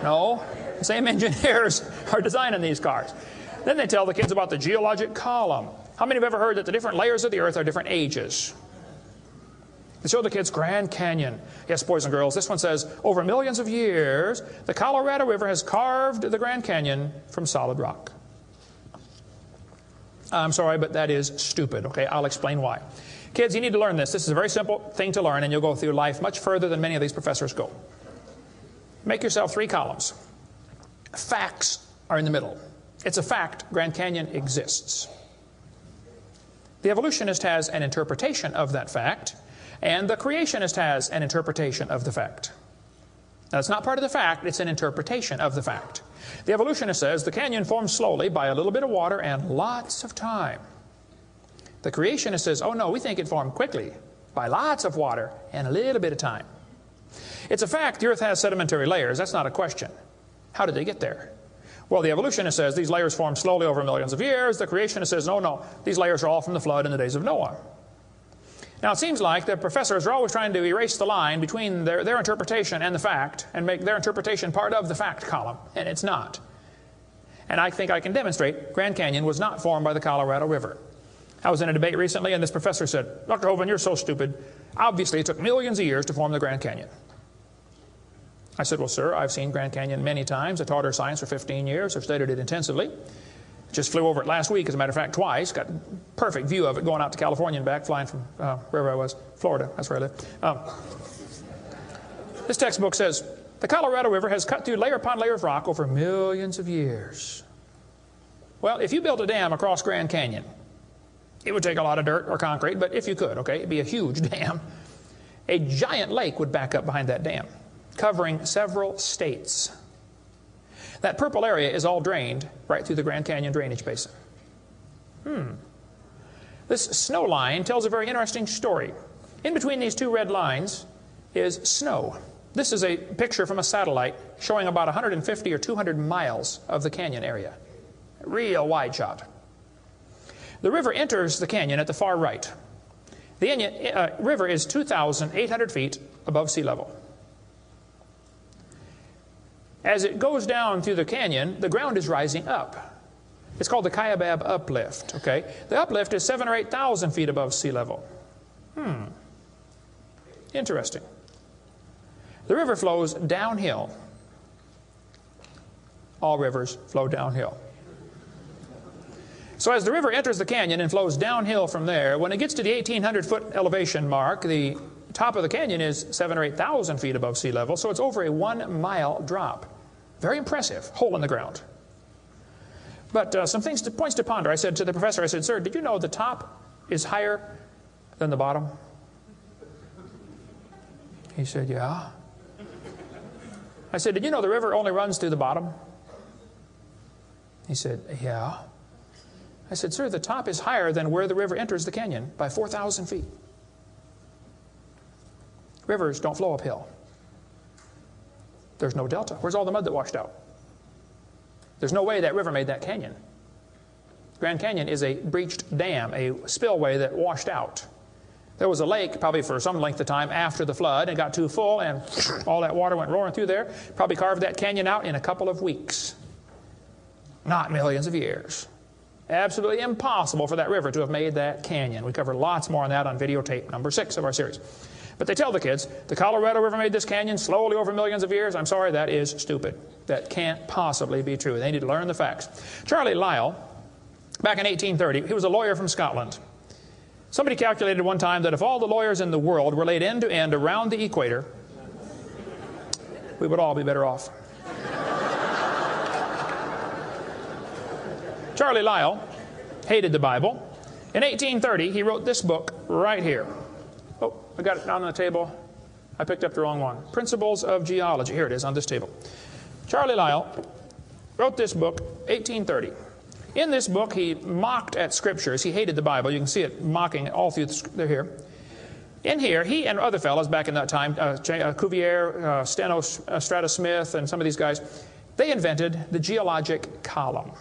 No. The same engineers are designing these cars. Then they tell the kids about the geologic column. How many have ever heard that the different layers of the earth are different ages? They show the kids Grand Canyon. Yes, boys and girls, this one says, over millions of years, the Colorado River has carved the Grand Canyon from solid rock. I'm sorry, but that is stupid, okay? I'll explain why. Kids, you need to learn this. This is a very simple thing to learn, and you'll go through life much further than many of these professors go. Make yourself 3 columns. Facts are in the middle. It's a fact Grand Canyon exists. The evolutionist has an interpretation of that fact, and the creationist has an interpretation of the fact. Now, it's not part of the fact, it's an interpretation of the fact. The evolutionist says the canyon formed slowly by a little bit of water and lots of time. The creationist says, oh no, we think it formed quickly by lots of water and a little bit of time. It's a fact the earth has sedimentary layers. That's not a question. How did they get there? Well, the evolutionist says these layers formed slowly over millions of years. The creationist says, no, these layers are all from the flood in the days of Noah. Now, it seems like the professors are always trying to erase the line between their interpretation and the fact and make their interpretation part of the fact column, and it's not. And I think I can demonstrate Grand Canyon was not formed by the Colorado River. I was in a debate recently, and this professor said, Dr. Hovind, you're so stupid. Obviously, it took millions of years to form the Grand Canyon. I said, well, sir, I've seen Grand Canyon many times. I taught earth science for 15 years. I've studied it intensively. Just flew over it last week, as a matter of fact, twice. Got a perfect view of it going out to California and back, flying from wherever I was, Florida. That's where I live. This textbook says, the Colorado River has cut through layer upon layer of rock over millions of years. Well, if you built a dam across Grand Canyon, it would take a lot of dirt or concrete, but if you could, okay, it'd be a huge dam. A giant lake would back up behind that dam, covering several states. That purple area is all drained right through the Grand Canyon drainage basin. This snow line tells a very interesting story. In between these two red lines is snow. This is a picture from a satellite showing about 150 or 200 miles of the canyon area. Real wide shot. The river enters the canyon at the far right. The river is 2,800 feet above sea level. As it goes down through the canyon, the ground is rising up. It's called the Kaibab uplift, okay? The uplift is 7,000 or 8,000 feet above sea level. Interesting. The river flows downhill. All rivers flow downhill. So as the river enters the canyon and flows downhill from there, when it gets to the 1,800-foot elevation mark, the top of the canyon is 7,000 or 8,000 feet above sea level, so it's over a 1-mile drop. Very impressive. Hole in the ground. But some points to ponder. I said to the professor, I said, "Sir, did you know the top is higher than the bottom?" He said, "Yeah." I said, "Did you know the river only runs through the bottom?" He said, "Yeah." I said, "Sir, the top is higher than where the river enters the canyon by 4,000 feet. Rivers don't flow uphill. There's no delta. Where's all the mud that washed out? There's no way that river made that canyon. Grand Canyon is a breached dam, a spillway that washed out. There was a lake probably for some length of time after the flood, and it got too full, and all that water went roaring through there. Probably carved that canyon out in a couple of weeks. Not millions of years. Absolutely impossible for that river to have made that canyon. We cover lots more on that on videotape number 6 of our series. But they tell the kids, the Colorado River made this canyon slowly over millions of years. I'm sorry, that is stupid. That can't possibly be true. They need to learn the facts. Charlie Lyell, back in 1830, he was a lawyer from Scotland. Somebody calculated one time that if all the lawyers in the world were laid end to end around the equator, we would all be better off. Charlie Lyell hated the Bible. In 1830, he wrote this book right here. Oh, I got it down on the table. I picked up the wrong one. Principles of Geology. Here it is on this table. Charlie Lyell wrote this book, 1830. In this book, he mocked at scriptures. He hated the Bible. You can see it mocking all through they're here. In here, he and other fellows back in that time, Cuvier, Steno Strata Smith, and some of these guys, they invented the geologic column.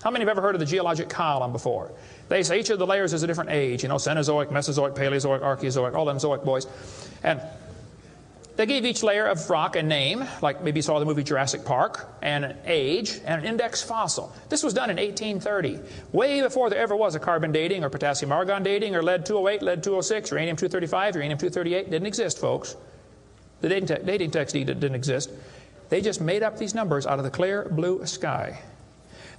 How many have ever heard of the geologic column before? They say each of the layers is a different age, Cenozoic, Mesozoic, Paleozoic, Archeozoic, all them Zoic boys. And they gave each layer of rock a name, like maybe you saw the movie Jurassic Park, and an age, and an index fossil. This was done in 1830, way before there ever was a carbon dating or potassium argon dating or lead-208, lead-206, uranium-235, uranium-238. Didn't exist, folks. The dating text didn't exist. They just made up these numbers out of the clear blue sky.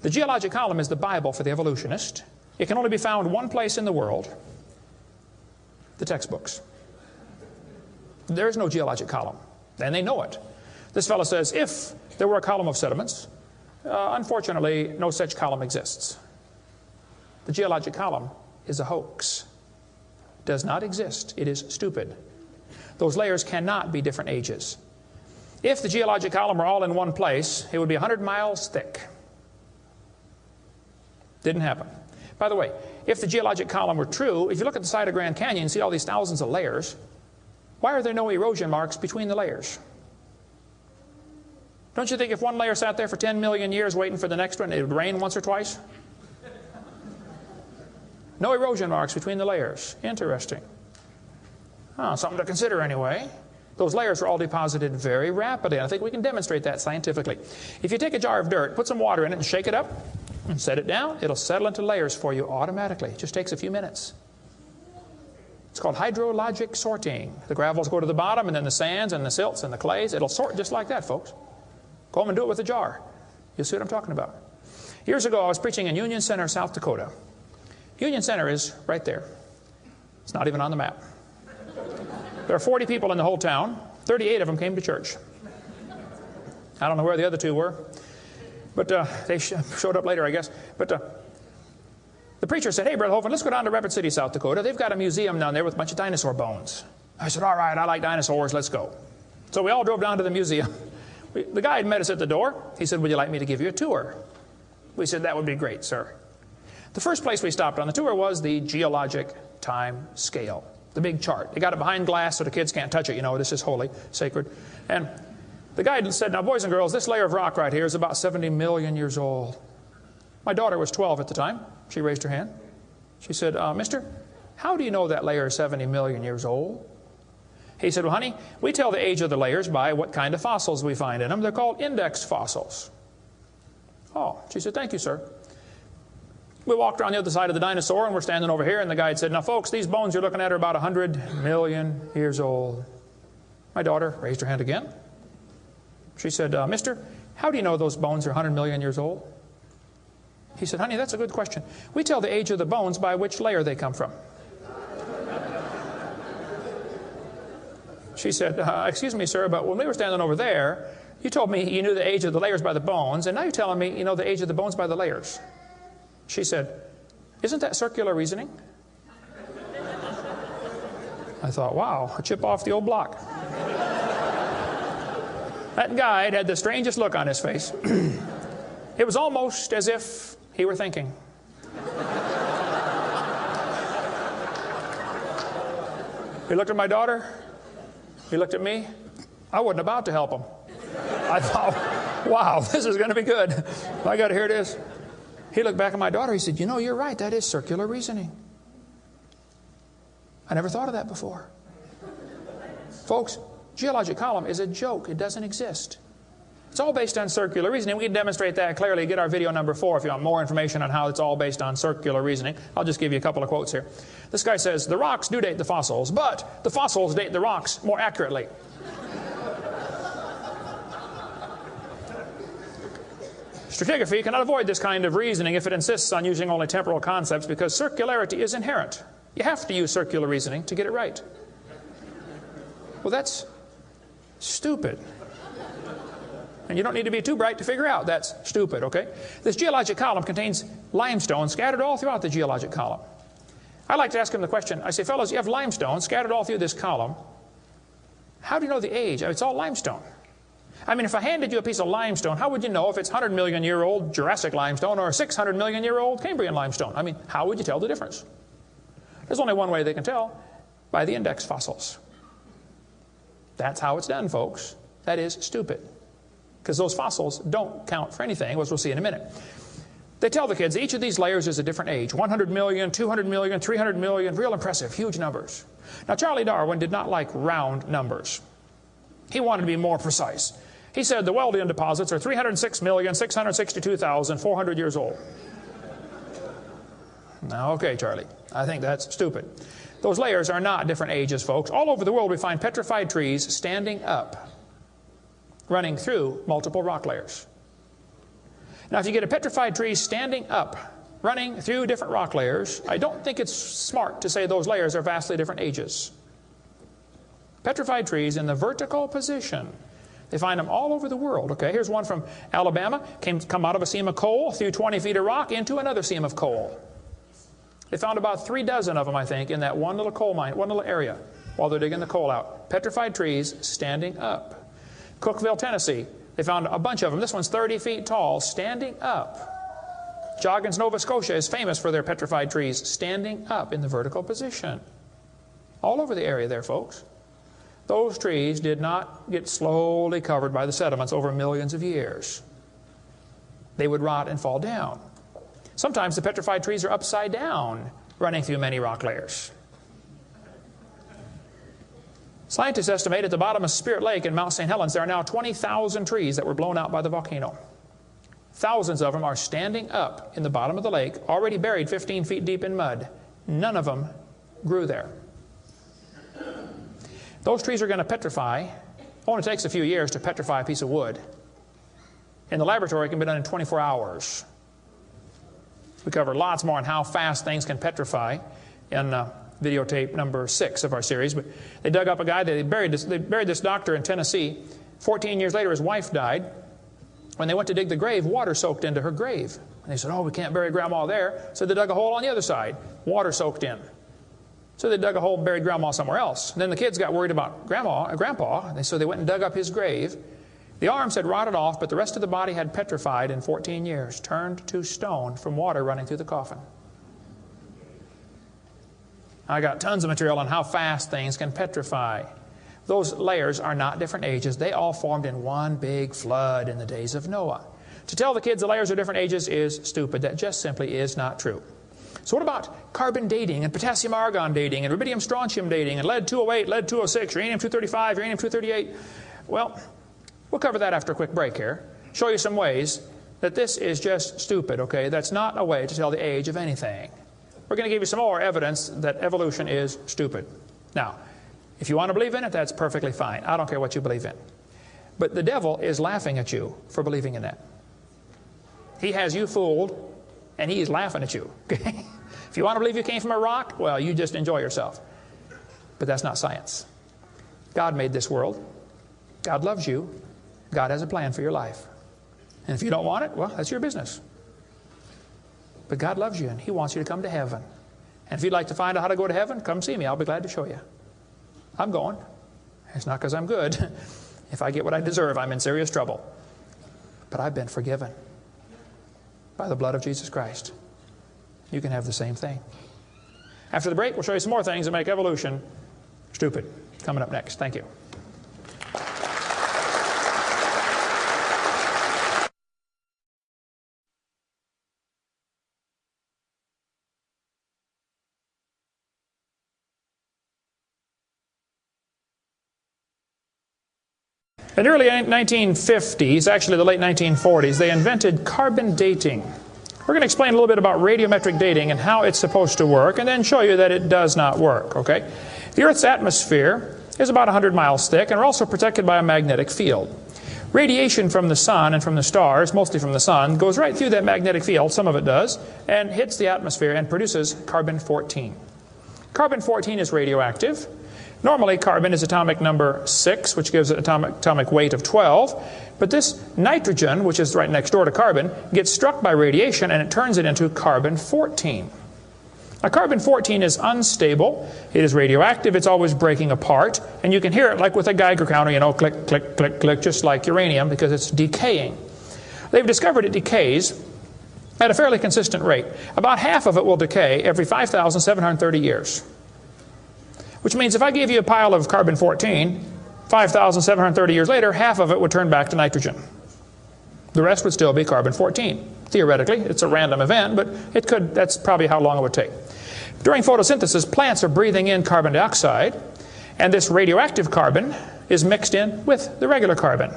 The geologic column is the Bible for the evolutionist. It can only be found one place in the world, the textbooks. There is no geologic column, and they know it. This fellow says, if there were a column of sediments, unfortunately, no such column exists. The geologic column is a hoax. Does not exist. It is stupid. Those layers cannot be different ages. If the geologic column were all in one place, it would be 100 miles thick. Didn't happen. By the way, if the geologic column were true, if you look at the side of Grand Canyon and see all these thousands of layers, why are there no erosion marks between the layers? Don't you think if one layer sat there for 10 million years waiting for the next one, it would rain once or twice? No erosion marks between the layers. Interesting. Something to consider anyway. Those layers are all deposited very rapidly, and I think we can demonstrate that scientifically. If you take a jar of dirt, put some water in it and shake it up, and set it down, it'll settle into layers for you automatically. It just takes a few minutes. It's called hydrologic sorting. The gravels go to the bottom, and then the sands and the silts and the clays. It'll sort just like that, folks. Go home and do it with a jar. You'll see what I'm talking about. Years ago, I was preaching in Union Center, South Dakota. Union Center is right there. It's not even on the map. There are 40 people in the whole town. 38 of them came to church. I don't know where the other 2 were. But they showed up later, I guess. But the preacher said, "Hey, Brother Hovind, let's go down to Rapid City, South Dakota. They've got a museum down there with a bunch of dinosaur bones." I said, "All right, I like dinosaurs. Let's go." So we all drove down to the museum. The guide met us at the door. He said, "Would you like me to give you a tour?" We said, "That would be great, sir." The first place we stopped on the tour was the geologic time scale, the big chart. They got it behind glass so the kids can't touch it. This is holy, sacred. And the guide said, "Now, boys and girls, this layer of rock right here is about 70 million years old." My daughter was 12 at the time. She raised her hand. She said, "Mister, how do you know that layer is 70 million years old?" He said, "Well, honey, we tell the age of the layers by what kind of fossils we find in them. They're called index fossils." Oh, she said, "Thank you, sir." We walked around the other side of the dinosaur, and we're standing over here, and the guide said, now folks, these bones you're looking at are about 100 million years old. My daughter raised her hand again. She said, mister, how do you know those bones are 100 million years old? He said, honey, that's a good question. We tell the age of the bones by which layer they come from. She said, excuse me, sir, but when we were standing over there, you told me you knew the age of the layers by the bones, and now you're telling me you know the age of the bones by the layers. She said, isn't that circular reasoning? I thought, wow, a chip off the old block. That guide had the strangest look on his face. It was almost as if he were thinking. He looked at my daughter. He looked at me. I wasn't about to help him. I thought, wow, this is going to be good. I got to hear this. He looked back at my daughter. He said, you know, you're right. That is circular reasoning. I never thought of that before. Folks, geologic column is a joke. It doesn't exist. It's all based on circular reasoning. We can demonstrate that clearly. Get our video number 4 if you want more information on how it's all based on circular reasoning. I'll just give you a couple of quotes here. This guy says, the rocks do date the fossils, but the fossils date the rocks more accurately. Stratigraphy cannot avoid this kind of reasoning if it insists on using only temporal concepts because circularity is inherent. You have to use circular reasoning to get it right. Well, that's stupid. And you don't need to be too bright to figure out that's stupid, okay? This geologic column contains limestone scattered all throughout the geologic column. I like to ask him the question, I say, fellows, you have limestone scattered all through this column. How do you know the age? It's all limestone. I mean, if I handed you a piece of limestone, how would you know if it's 100 million year old Jurassic limestone or 600 million year old Cambrian limestone? I mean, how would you tell the difference? There's only one way they can tell, by the index fossils. That's how it's done, folks. That is stupid. Because those fossils don't count for anything, as we'll see in a minute. They tell the kids each of these layers is a different age. 100 million, 200 million, 300 million, real impressive, huge numbers. Now, Charlie Darwin did not like round numbers. He wanted to be more precise. He said the Wealdian deposits are 306,662,400 years old. Now, okay, Charlie, I think that's stupid. Those layers are not different ages, folks. All over the world we find petrified trees standing up, running through multiple rock layers. Now, if you get a petrified tree standing up, running through different rock layers, I don't think it's smart to say those layers are vastly different ages. Petrified trees in the vertical position, they find them all over the world. Okay, here's one from Alabama. Come out of a seam of coal, through 20 feet of rock, into another seam of coal. They found about 3 dozen of them, I think, in that one little coal mine, one little area, while they're digging the coal out. Petrified trees standing up. Cookeville, Tennessee, they found a bunch of them. This one's 30 feet tall, standing up. Joggins, Nova Scotia is famous for their petrified trees standing up in the vertical position. All over the area there, folks. Those trees did not get slowly covered by the sediments over millions of years. They would rot and fall down. Sometimes the petrified trees are upside down, running through many rock layers. Scientists estimate at the bottom of Spirit Lake in Mount St. Helens there are now 20,000 trees that were blown out by the volcano. Thousands of them are standing up in the bottom of the lake, already buried 15 feet deep in mud. None of them grew there. Those trees are going to petrify. Only takes a few years to petrify a piece of wood. In the laboratory, it can be done in 24 hours. We cover lots more on how fast things can petrify in videotape number 6 of our series. But they dug up a guy, they buried this doctor in Tennessee. 14 years later, his wife died. When they went to dig the grave, water soaked into her grave. And they said, oh, we can't bury Grandma there. So they dug a hole on the other side. Water soaked in. So they dug a hole and buried Grandma somewhere else. And then the kids got worried about Grandpa, and so they went and dug up his grave. The arms had rotted off, but the rest of the body had petrified in 14 years, turned to stone from water running through the coffin. I got tons of material on how fast things can petrify. Those layers are not different ages. They all formed in one big flood in the days of Noah. To tell the kids the layers are different ages is stupid. That just simply is not true. So what about carbon dating and potassium-argon dating and rubidium-strontium dating and lead-208, lead-206, uranium-235, uranium-238? Well, we'll cover that after a quick break here. Show you some ways that this is just stupid, okay? That's not a way to tell the age of anything. We're going to give you some more evidence that evolution is stupid. Now, if you want to believe in it, that's perfectly fine. I don't care what you believe in. But the devil is laughing at you for believing in that. He has you fooled, and he is laughing at you, okay? If you want to believe you came from a rock, well, you just enjoy yourself. But that's not science. God made this world. God loves you. God has a plan for your life. And if you don't want it, well, that's your business. But God loves you, and He wants you to come to heaven. And if you'd like to find out how to go to heaven, come see me. I'll be glad to show you. I'm going. It's not because I'm good. If I get what I deserve, I'm in serious trouble. But I've been forgiven by the blood of Jesus Christ. You can have the same thing. After the break, we'll show you some more things that make evolution stupid. Coming up next. Thank you. In the early 1950s, actually the late 1940s, they invented carbon dating. We're going to explain a little bit about radiometric dating and how it's supposed to work, and then show you that it does not work, okay? The Earth's atmosphere is about 100 miles thick, and we're also protected by a magnetic field. Radiation from the sun and from the stars, mostly from the sun, goes right through that magnetic field, some of it does, and hits the atmosphere and produces carbon-14. Carbon-14 is radioactive. Normally, carbon is atomic number 6, which gives it atomic weight of 12. But this nitrogen, which is right next door to carbon, gets struck by radiation and it turns it into carbon-14. Now, carbon-14 is unstable. It is radioactive. It's always breaking apart. And you can hear it like with a Geiger counter, you know, click, click, click, click, just like uranium, because it's decaying. They've discovered it decays at a fairly consistent rate. About half of it will decay every 5,730 years. Which means if I gave you a pile of carbon-14, 5,730 years later, half of it would turn back to nitrogen. The rest would still be carbon-14. Theoretically, it's a random event, but it could, that's probably how long it would take. During photosynthesis, plants are breathing in carbon dioxide, and this radioactive carbon is mixed in with the regular carbon.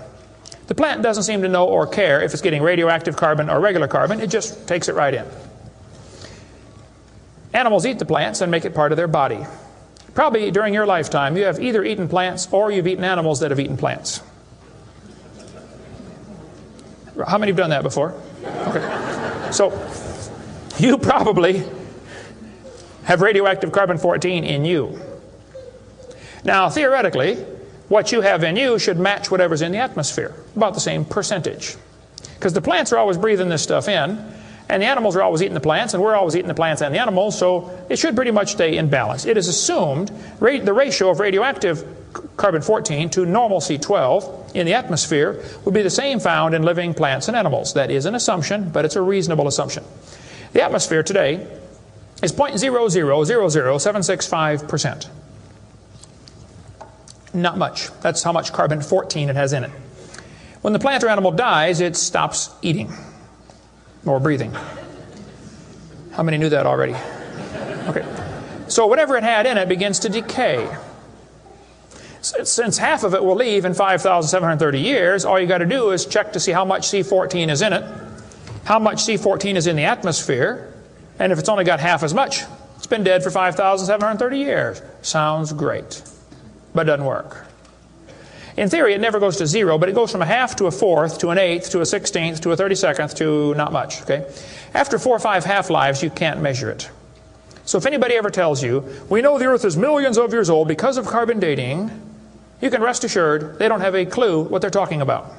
The plant doesn't seem to know or care if it's getting radioactive carbon or regular carbon, it just takes it right in. Animals eat the plants and make it part of their body. Probably during your lifetime, you have either eaten plants or you've eaten animals that have eaten plants. How many have done that before? Okay. So, you probably have radioactive carbon-14 in you. Now, theoretically, what you have in you should match whatever's in the atmosphere, about the same percentage. Because the plants are always breathing this stuff in, and the animals are always eating the plants, and we're always eating the plants and the animals, so it should pretty much stay in balance. It is assumed the ratio of radioactive carbon-14 to normal C12 in the atmosphere would be the same found in living plants and animals. That is an assumption, but it's a reasonable assumption. The atmosphere today is 0.0000765%. Not much. That's how much carbon-14 it has in it. When the plant or animal dies, it stops eating or breathing. How many knew that already? Okay. So whatever it had in it begins to decay. Since half of it will leave in 5,730 years, all you got to do is check to see how much C14 is in it, how much C14 is in the atmosphere, and if it's only got half as much, it's been dead for 5,730 years. Sounds great, but it doesn't work. In theory, it never goes to zero, but it goes from a half to a fourth to an eighth to a 16th to a 32nd to not much. Okay? After 4 or 5 half-lives, you can't measure it. So if anybody ever tells you, we know the Earth is millions of years old because of carbon dating, you can rest assured they don't have a clue what they're talking about.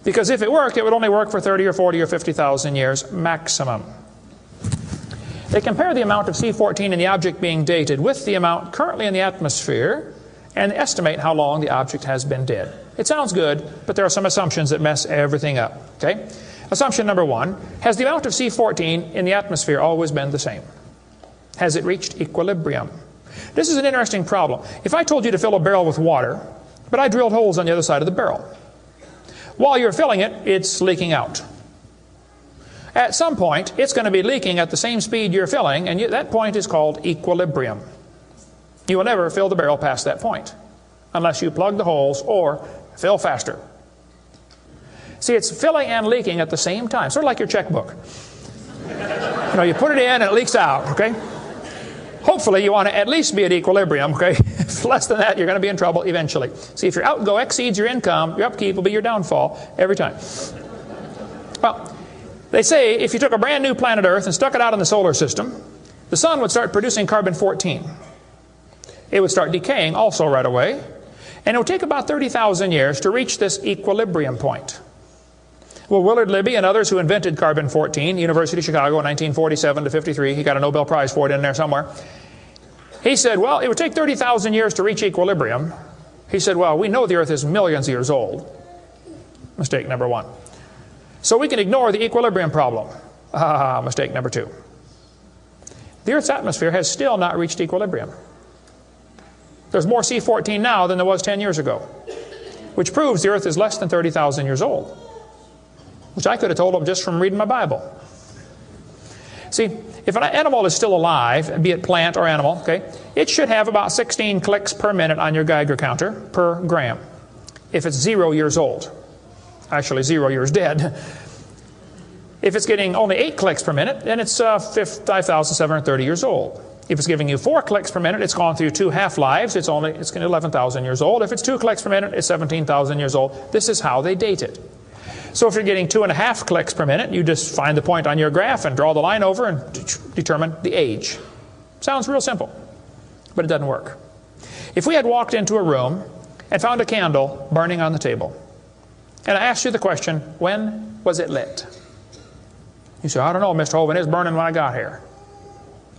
Because if it worked, it would only work for 30 or 40 or 50,000 years maximum. They compare the amount of C14 in the object being dated with the amount currently in the atmosphere and estimate how long the object has been dead. It sounds good, but there are some assumptions that mess everything up. Okay? Assumption number 1, has the amount of C14 in the atmosphere always been the same? Has it reached equilibrium? This is an interesting problem. If I told you to fill a barrel with water, but I drilled holes on the other side of the barrel, while you're filling it, it's leaking out. At some point, it's going to be leaking at the same speed you're filling, and that point is called equilibrium. You will never fill the barrel past that point, unless you plug the holes or fill faster. See, it's filling and leaking at the same time, sort of like your checkbook. You know, you put it in and it leaks out, okay? Hopefully you want to at least be at equilibrium, okay? If less than that, you're going to be in trouble eventually. See, if your outgo exceeds your income, your upkeep will be your downfall every time. Well, they say if you took a brand new planet Earth and stuck it out in the solar system, the sun would start producing carbon-14. It would start decaying also right away, and it would take about 30,000 years to reach this equilibrium point. Well, Willard Libby and others who invented carbon-14, University of Chicago in 1947 to 53, he got a Nobel Prize for it in there somewhere. He said, well, it would take 30,000 years to reach equilibrium. He said, well, we know the Earth is millions of years old. Mistake number one. So we can ignore the equilibrium problem. Mistake number two. The Earth's atmosphere has still not reached equilibrium. There's more C14 now than there was 10 years ago, which proves the Earth is less than 30,000 years old, which I could have told them just from reading my Bible. See, if an animal is still alive, be it plant or animal, okay, it should have about 16 clicks per minute on your Geiger counter per gram. If it's 0 years old, actually 0 years dead. If it's getting only 8 clicks per minute, then it's 5,730 years old. If it's giving you 4 clicks per minute, it's gone through 2 half-lives. It's 11,000 years old. If it's 2 clicks per minute, it's 17,000 years old. This is how they date it. So if you're getting 2.5 clicks per minute, you just find the point on your graph and draw the line over and determine the age. Sounds real simple, but it doesn't work. If we had walked into a room and found a candle burning on the table, and I asked you the question, when was it lit? You say, I don't know, Mr. Hovind, it's burning when I got here.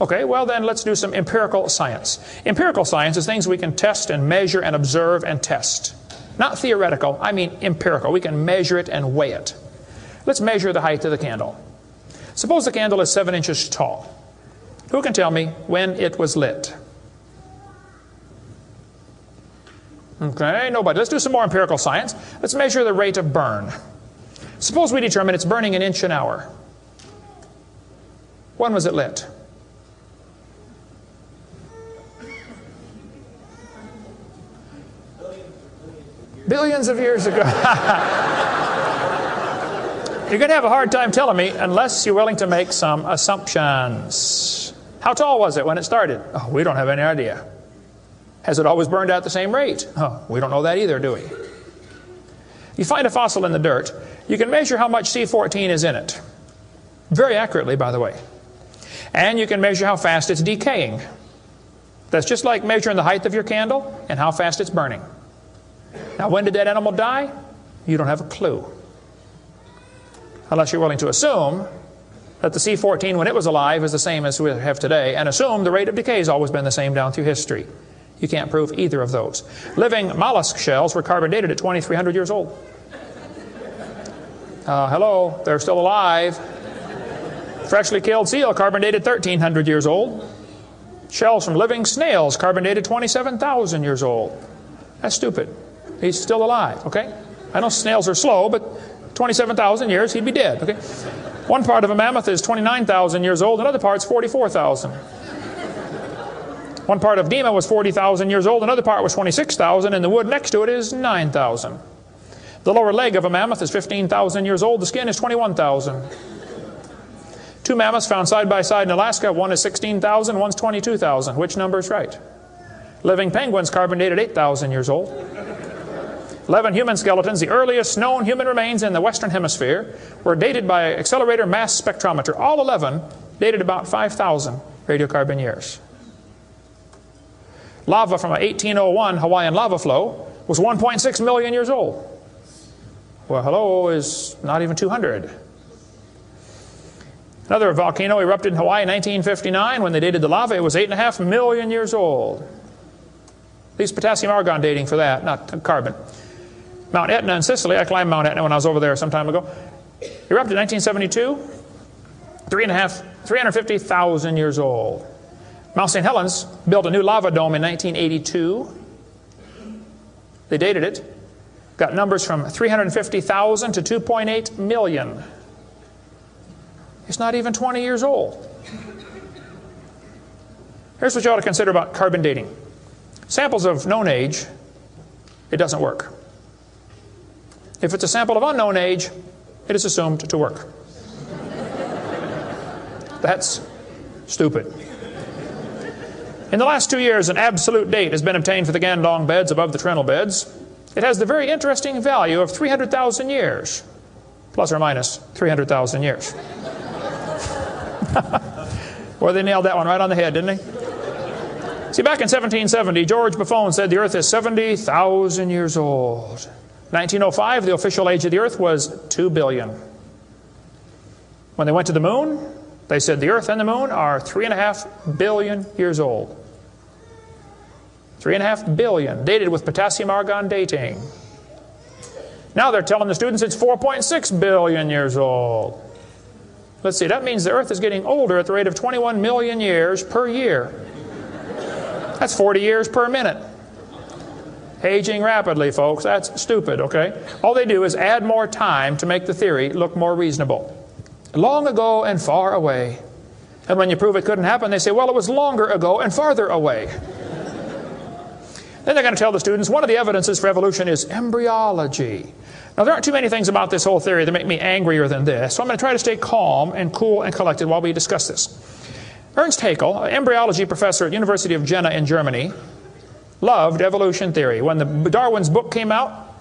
Okay, well then let's do some empirical science. Empirical science is things we can test and measure and observe and test. Not theoretical, I mean empirical. We can measure it and weigh it. Let's measure the height of the candle. Suppose the candle is 7 inches tall. Who can tell me when it was lit? Okay, nobody. Let's do some more empirical science. Let's measure the rate of burn. Suppose we determine it's burning an inch an hour. When was it lit? Billions of years ago. You're going to have a hard time telling me unless you're willing to make some assumptions. How tall was it when it started? Oh, we don't have any idea. Has it always burned at the same rate? Oh, we don't know that either, do we? You find a fossil in the dirt, you can measure how much C14 is in it. Very accurately, by the way. And you can measure how fast it's decaying. That's just like measuring the height of your candle and how fast it's burning. Now, when did that animal die? You don't have a clue. Unless you're willing to assume that the C14 when it was alive is the same as we have today, and assume the rate of decay has always been the same down through history. You can't prove either of those. Living mollusk shells were carbon dated at 2,300 years old. Hello, they're still alive. Freshly killed seal, carbon dated 1,300 years old. Shells from living snails, carbon dated 27,000 years old. That's stupid. He's still alive, okay? I know snails are slow, but 27,000 years, he'd be dead, okay? One part of a mammoth is 29,000 years old, another part's 44,000. One part of Dima was 40,000 years old, another part was 26,000, and the wood next to it is 9,000. The lower leg of a mammoth is 15,000 years old, the skin is 21,000. 2 mammoths found side by side in Alaska, one is 16,000, one's 22,000. Which number is right? Living penguins, carbon dated 8,000 years old. 11 human skeletons, the earliest known human remains in the Western Hemisphere, were dated by accelerator mass spectrometer. All 11 dated about 5,000 radiocarbon years. Lava from a 1801 Hawaiian lava flow was 1.6 million years old. Well, hello is not even 200. Another volcano erupted in Hawaii in 1959. When they dated the lava, it was 8.5 million years old. At least potassium argon dating for that, not carbon. Mount Etna in Sicily, I climbed Mount Etna when I was over there some time ago, erupted in 1972, 350,000 years old. Mount St. Helens built a new lava dome in 1982. They dated it, got numbers from 350,000 to 2.8 million. It's not even 20 years old. Here's what you ought to consider about carbon dating. Samples of known age, it doesn't work. If it's a sample of unknown age, it is assumed to work. That's stupid. In the last 2 years, an absolute date has been obtained for the Gandong beds above the Trinil beds. It has the very interesting value of 300,000 years, plus or minus 300,000 years. Boy, they nailed that one right on the head, didn't they? See, back in 1770, George Buffon said the Earth is 70,000 years old. 1905, the official age of the Earth was 2 billion. When they went to the moon, they said the Earth and the moon are 3.5 billion years old. 3.5 billion, dated with potassium argon dating. Now they're telling the students it's 4.6 billion years old. Let's see, that means the Earth is getting older at the rate of 21 million years per year. That's 40 years per minute. Aging rapidly, folks. That's stupid, okay? All they do is add more time to make the theory look more reasonable. Long ago and far away. And when you prove it couldn't happen, they say, well, it was longer ago and farther away. Then they're going to tell the students one of the evidences for evolution is embryology. Now, there aren't too many things about this whole theory that make me angrier than this, so I'm going to try to stay calm and cool and collected while we discuss this. Ernst Haeckel, an embryology professor at the University of Jena in Germany, loved evolution theory. When Darwin's book came out,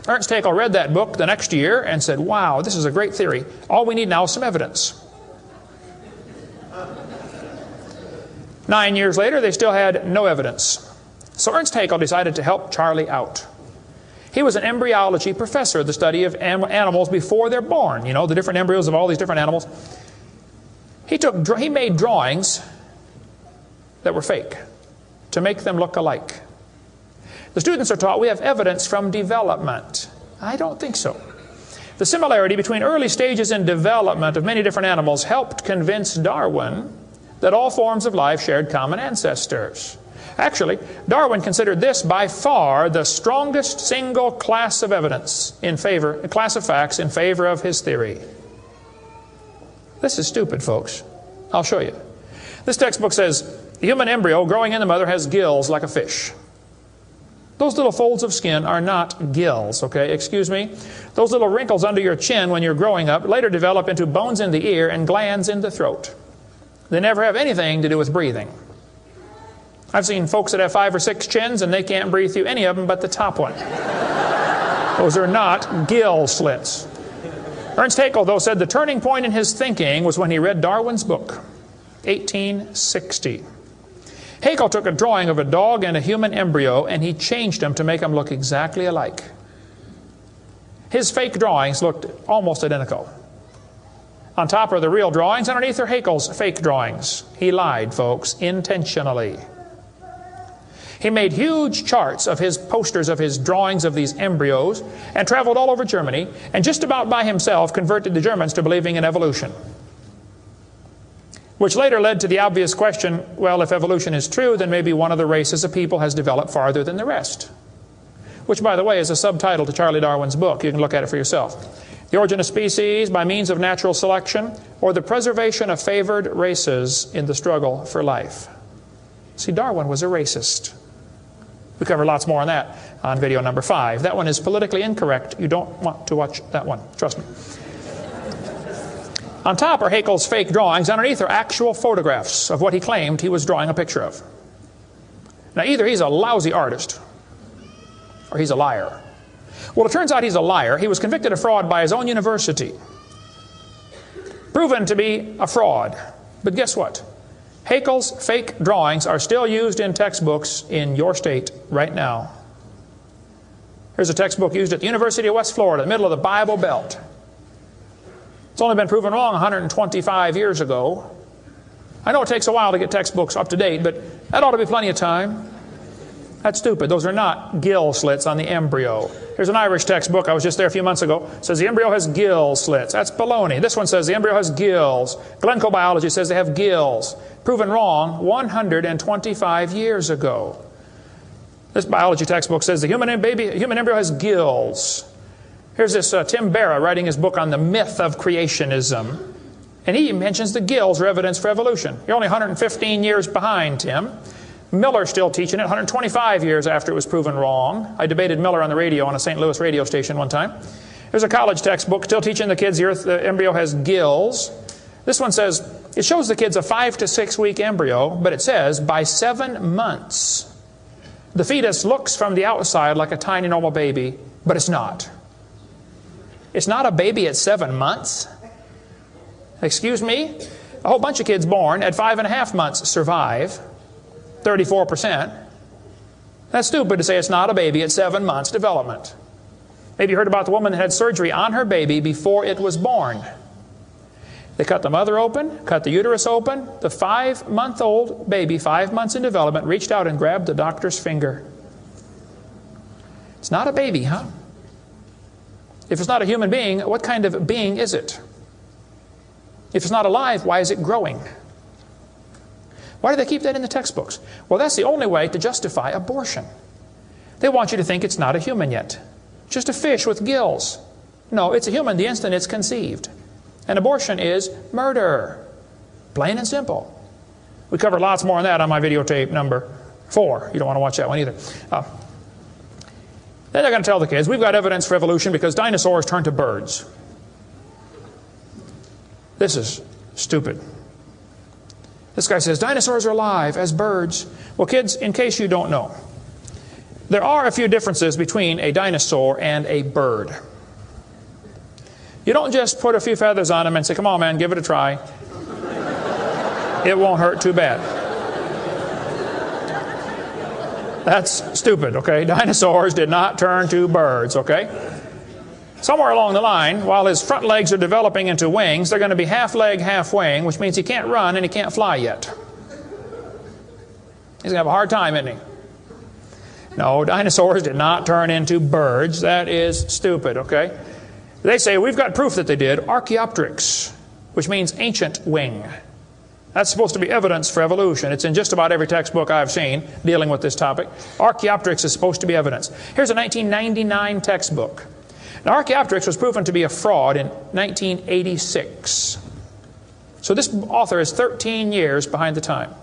Ernst Haeckel read that book the next year and said, wow, this is a great theory. All we need now is some evidence. 9 years later, they still had no evidence. So Ernst Haeckel decided to help Charlie out. He was an embryology professor, the study of animals before they're born. You know, the different embryos of all these different animals. He made drawings that were fake to make them look alike. The students are taught we have evidence from development. I don't think so. The similarity between early stages in development of many different animals helped convince Darwin that all forms of life shared common ancestors. Actually, Darwin considered this by far the strongest single class of evidence a class of facts in favor of his theory. This is stupid, folks. I'll show you. This textbook says, the human embryo growing in the mother has gills like a fish. Those little folds of skin are not gills, okay? Excuse me. Those little wrinkles under your chin when you're growing up later develop into bones in the ear and glands in the throat. They never have anything to do with breathing. I've seen folks that have 5 or 6 chins and they can't breathe through any of them but the top one. Those are not gill slits. Ernst Haeckel, though, said the turning point in his thinking was when he read Darwin's book, 1860. Haeckel took a drawing of a dog and a human embryo and he changed them to make them look exactly alike. His fake drawings looked almost identical. On top are the real drawings, underneath are Haeckel's fake drawings. He lied, folks, intentionally. He made huge charts of his posters of his drawings of these embryos and traveled all over Germany and just about by himself converted the Germans to believing in evolution. Which later led to the obvious question, well, if evolution is true, then maybe one of the races of people has developed farther than the rest. Which, by the way, is a subtitle to Charlie Darwin's book. You can look at it for yourself. The Origin of Species by Means of Natural Selection, or the Preservation of Favored Races in the Struggle for Life. See, Darwin was a racist. We cover lots more on that on video number 5. That one is politically incorrect. You don't want to watch that one. Trust me. On top are Haeckel's fake drawings. Underneath are actual photographs of what he claimed he was drawing a picture of. Now, either he's a lousy artist or he's a liar. Well, it turns out he's a liar. He was convicted of fraud by his own university. Proven to be a fraud. But guess what? Haeckel's fake drawings are still used in textbooks in your state right now. Here's a textbook used at the University of West Florida, in the middle of the Bible Belt. It's only been proven wrong 125 years ago. I know it takes a while to get textbooks up to date, but that ought to be plenty of time. That's stupid. Those are not gill slits on the embryo. Here's an Irish textbook. I was just there a few months ago. It says the embryo has gill slits. That's baloney. This one says the embryo has gills. Glencoe Biology says they have gills. Proven wrong 125 years ago. This biology textbook says the human embryo has gills. Here's this Tim Barra writing his book on the myth of creationism. And he mentions the gills are evidence for evolution. You're only 115 years behind, Tim. Miller's still teaching it 125 years after it was proven wrong. I debated Miller on the radio on a St. Louis radio station one time. There's a college textbook still teaching the kids the embryo has gills. This one says, it shows the kids a 5 to 6 week embryo, but it says by 7 months, the fetus looks from the outside like a tiny normal baby, but it's not. It's not a baby at 7 months. Excuse me? A whole bunch of kids born at 5.5 months survive, 34%. That's stupid to say it's not a baby at 7 months development. Maybe you heard about the woman that had surgery on her baby before it was born. They cut the mother open, cut the uterus open. The 5-month-old baby, 5 months in development, reached out and grabbed the doctor's finger. It's not a baby, huh? If it's not a human being, what kind of being is it? If it's not alive, why is it growing? Why do they keep that in the textbooks? Well, that's the only way to justify abortion. They want you to think it's not a human yet. Just a fish with gills. No, it's a human the instant it's conceived. And abortion is murder. Plain and simple. We covered lots more on that on my videotape number 4. You don't want to watch that one either. Then they're going to tell the kids, we've got evidence for evolution because dinosaurs turned to birds. This is stupid. This guy says, dinosaurs are alive as birds. Well, kids, in case you don't know, there are a few differences between a dinosaur and a bird. You don't just put a few feathers on them and say, come on, man, give it a try. It won't hurt too bad. That's stupid, okay? Dinosaurs did not turn to birds, okay? Somewhere along the line, while his front legs are developing into wings, they're going to be half leg, half wing, which means he can't run and he can't fly yet. He's going to have a hard time, isn't he? No, dinosaurs did not turn into birds. That is stupid, okay? They say, we've got proof that they did. Archaeopteryx, which means ancient wing. That's supposed to be evidence for evolution. It's in just about every textbook I've seen dealing with this topic. Archaeopteryx is supposed to be evidence. Here's a 1999 textbook. Now, Archaeopteryx was proven to be a fraud in 1986. So this author is 13 years behind the time.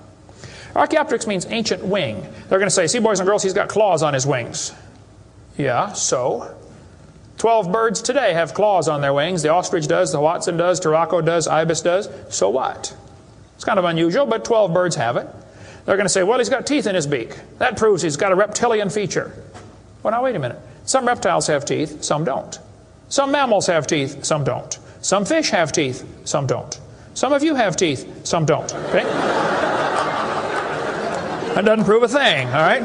Archaeopteryx means ancient wing. They're going to say, see, boys and girls, he's got claws on his wings. Yeah, so? 12 birds today have claws on their wings. The ostrich does, the Watson does, Turako does, ibis does. So what? It's kind of unusual, but 12 birds have it. They're going to say, well, he's got teeth in his beak. That proves he's got a reptilian feature. Well, now, wait a minute. Some reptiles have teeth, some don't. Some mammals have teeth, some don't. Some fish have teeth, some don't. Some of you have teeth, some don't. Okay? That doesn't prove a thing, all right?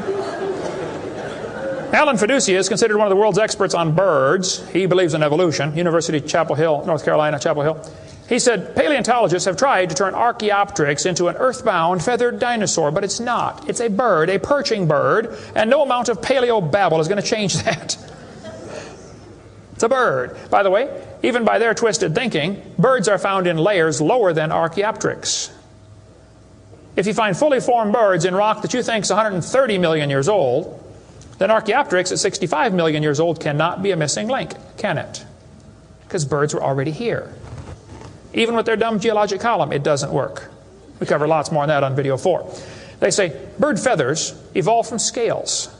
Alan Fiducia is considered one of the world's experts on birds. He believes in evolution. University Chapel Hill, North Carolina, Chapel Hill. He said, paleontologists have tried to turn Archaeopteryx into an earthbound feathered dinosaur, but it's not. It's a bird, a perching bird, and no amount of paleo-babble is going to change that. It's a bird. By the way, even by their twisted thinking, birds are found in layers lower than Archaeopteryx. If you find fully formed birds in rock that you think is 130 million years old, then Archaeopteryx at 65 million years old cannot be a missing link, can it? Because birds were already here. Even with their dumb geologic column, it doesn't work. We cover lots more on that on video 4. They say bird feathers evolved from scales.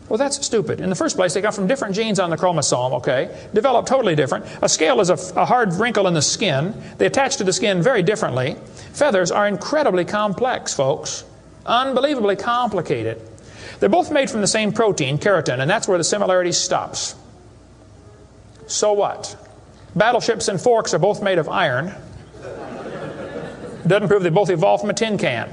Well, that's stupid. In the first place, they come from different genes on the chromosome, okay? Developed totally different. A scale is a hard wrinkle in the skin. They attach to the skin very differently. Feathers are incredibly complex, folks. Unbelievably complicated. They're both made from the same protein, keratin, and that's where the similarity stops. So what? Battleships and forks are both made of iron. Doesn't prove they both evolved from a tin can.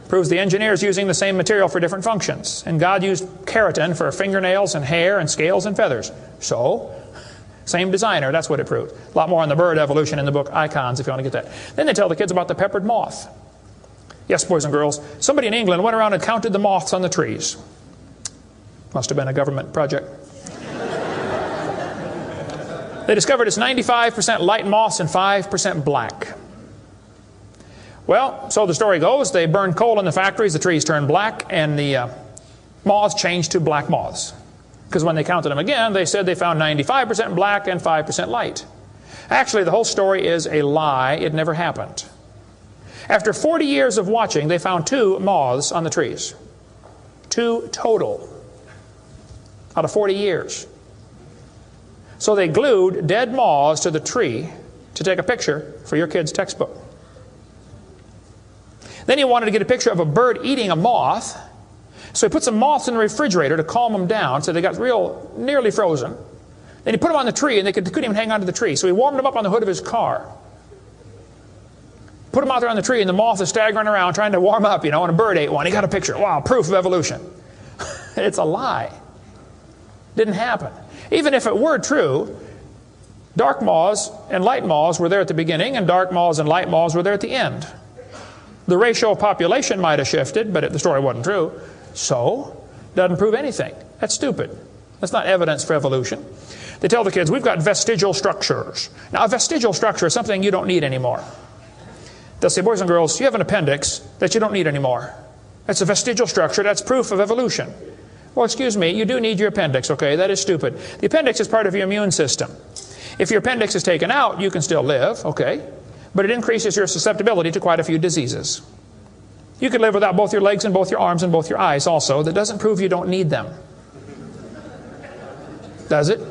Proves the engineers using the same material for different functions. And God used keratin for fingernails and hair and scales and feathers. So, same designer, that's what it proved. A lot more on the bird evolution in the book Icons, if you want to get that. Then they tell the kids about the peppered moth. Yes, boys and girls, somebody in England went around and counted the moths on the trees. Must have been a government project. They discovered it's 95% light moths and 5% black. Well, so the story goes, they burned coal in the factories, the trees turned black, and the moths changed to black moths. Because when they counted them again, they said they found 95% black and 5% light. Actually, the whole story is a lie. It never happened. After 40 years of watching, they found 2 moths on the trees. 2 total out of 40 years. So they glued dead moths to the tree to take a picture for your kid's textbook. Then he wanted to get a picture of a bird eating a moth. So he put some moths in the refrigerator to calm them down so they got nearly frozen. Then he put them on the tree and they couldn't even hang on to the tree. So he warmed them up on the hood of his car. Put them out there on the tree and the moth is staggering around trying to warm up, and a bird ate one. He got a picture. Wow, proof of evolution. It's a lie. Didn't happen. Even if it were true, dark moths and light moths were there at the beginning, and dark moths and light moths were there at the end. The ratio of population might have shifted, but the story wasn't true. So, doesn't prove anything. That's stupid. That's not evidence for evolution. They tell the kids, we've got vestigial structures. Now, a vestigial structure is something you don't need anymore. They'll say, boys and girls, you have an appendix that you don't need anymore. That's a vestigial structure. That's proof of evolution. Well, excuse me, you do need your appendix, okay? That is stupid. The appendix is part of your immune system. If your appendix is taken out, you can still live, okay? But it increases your susceptibility to quite a few diseases. You could live without both your legs and both your arms and both your eyes also. That doesn't prove you don't need them. Does it?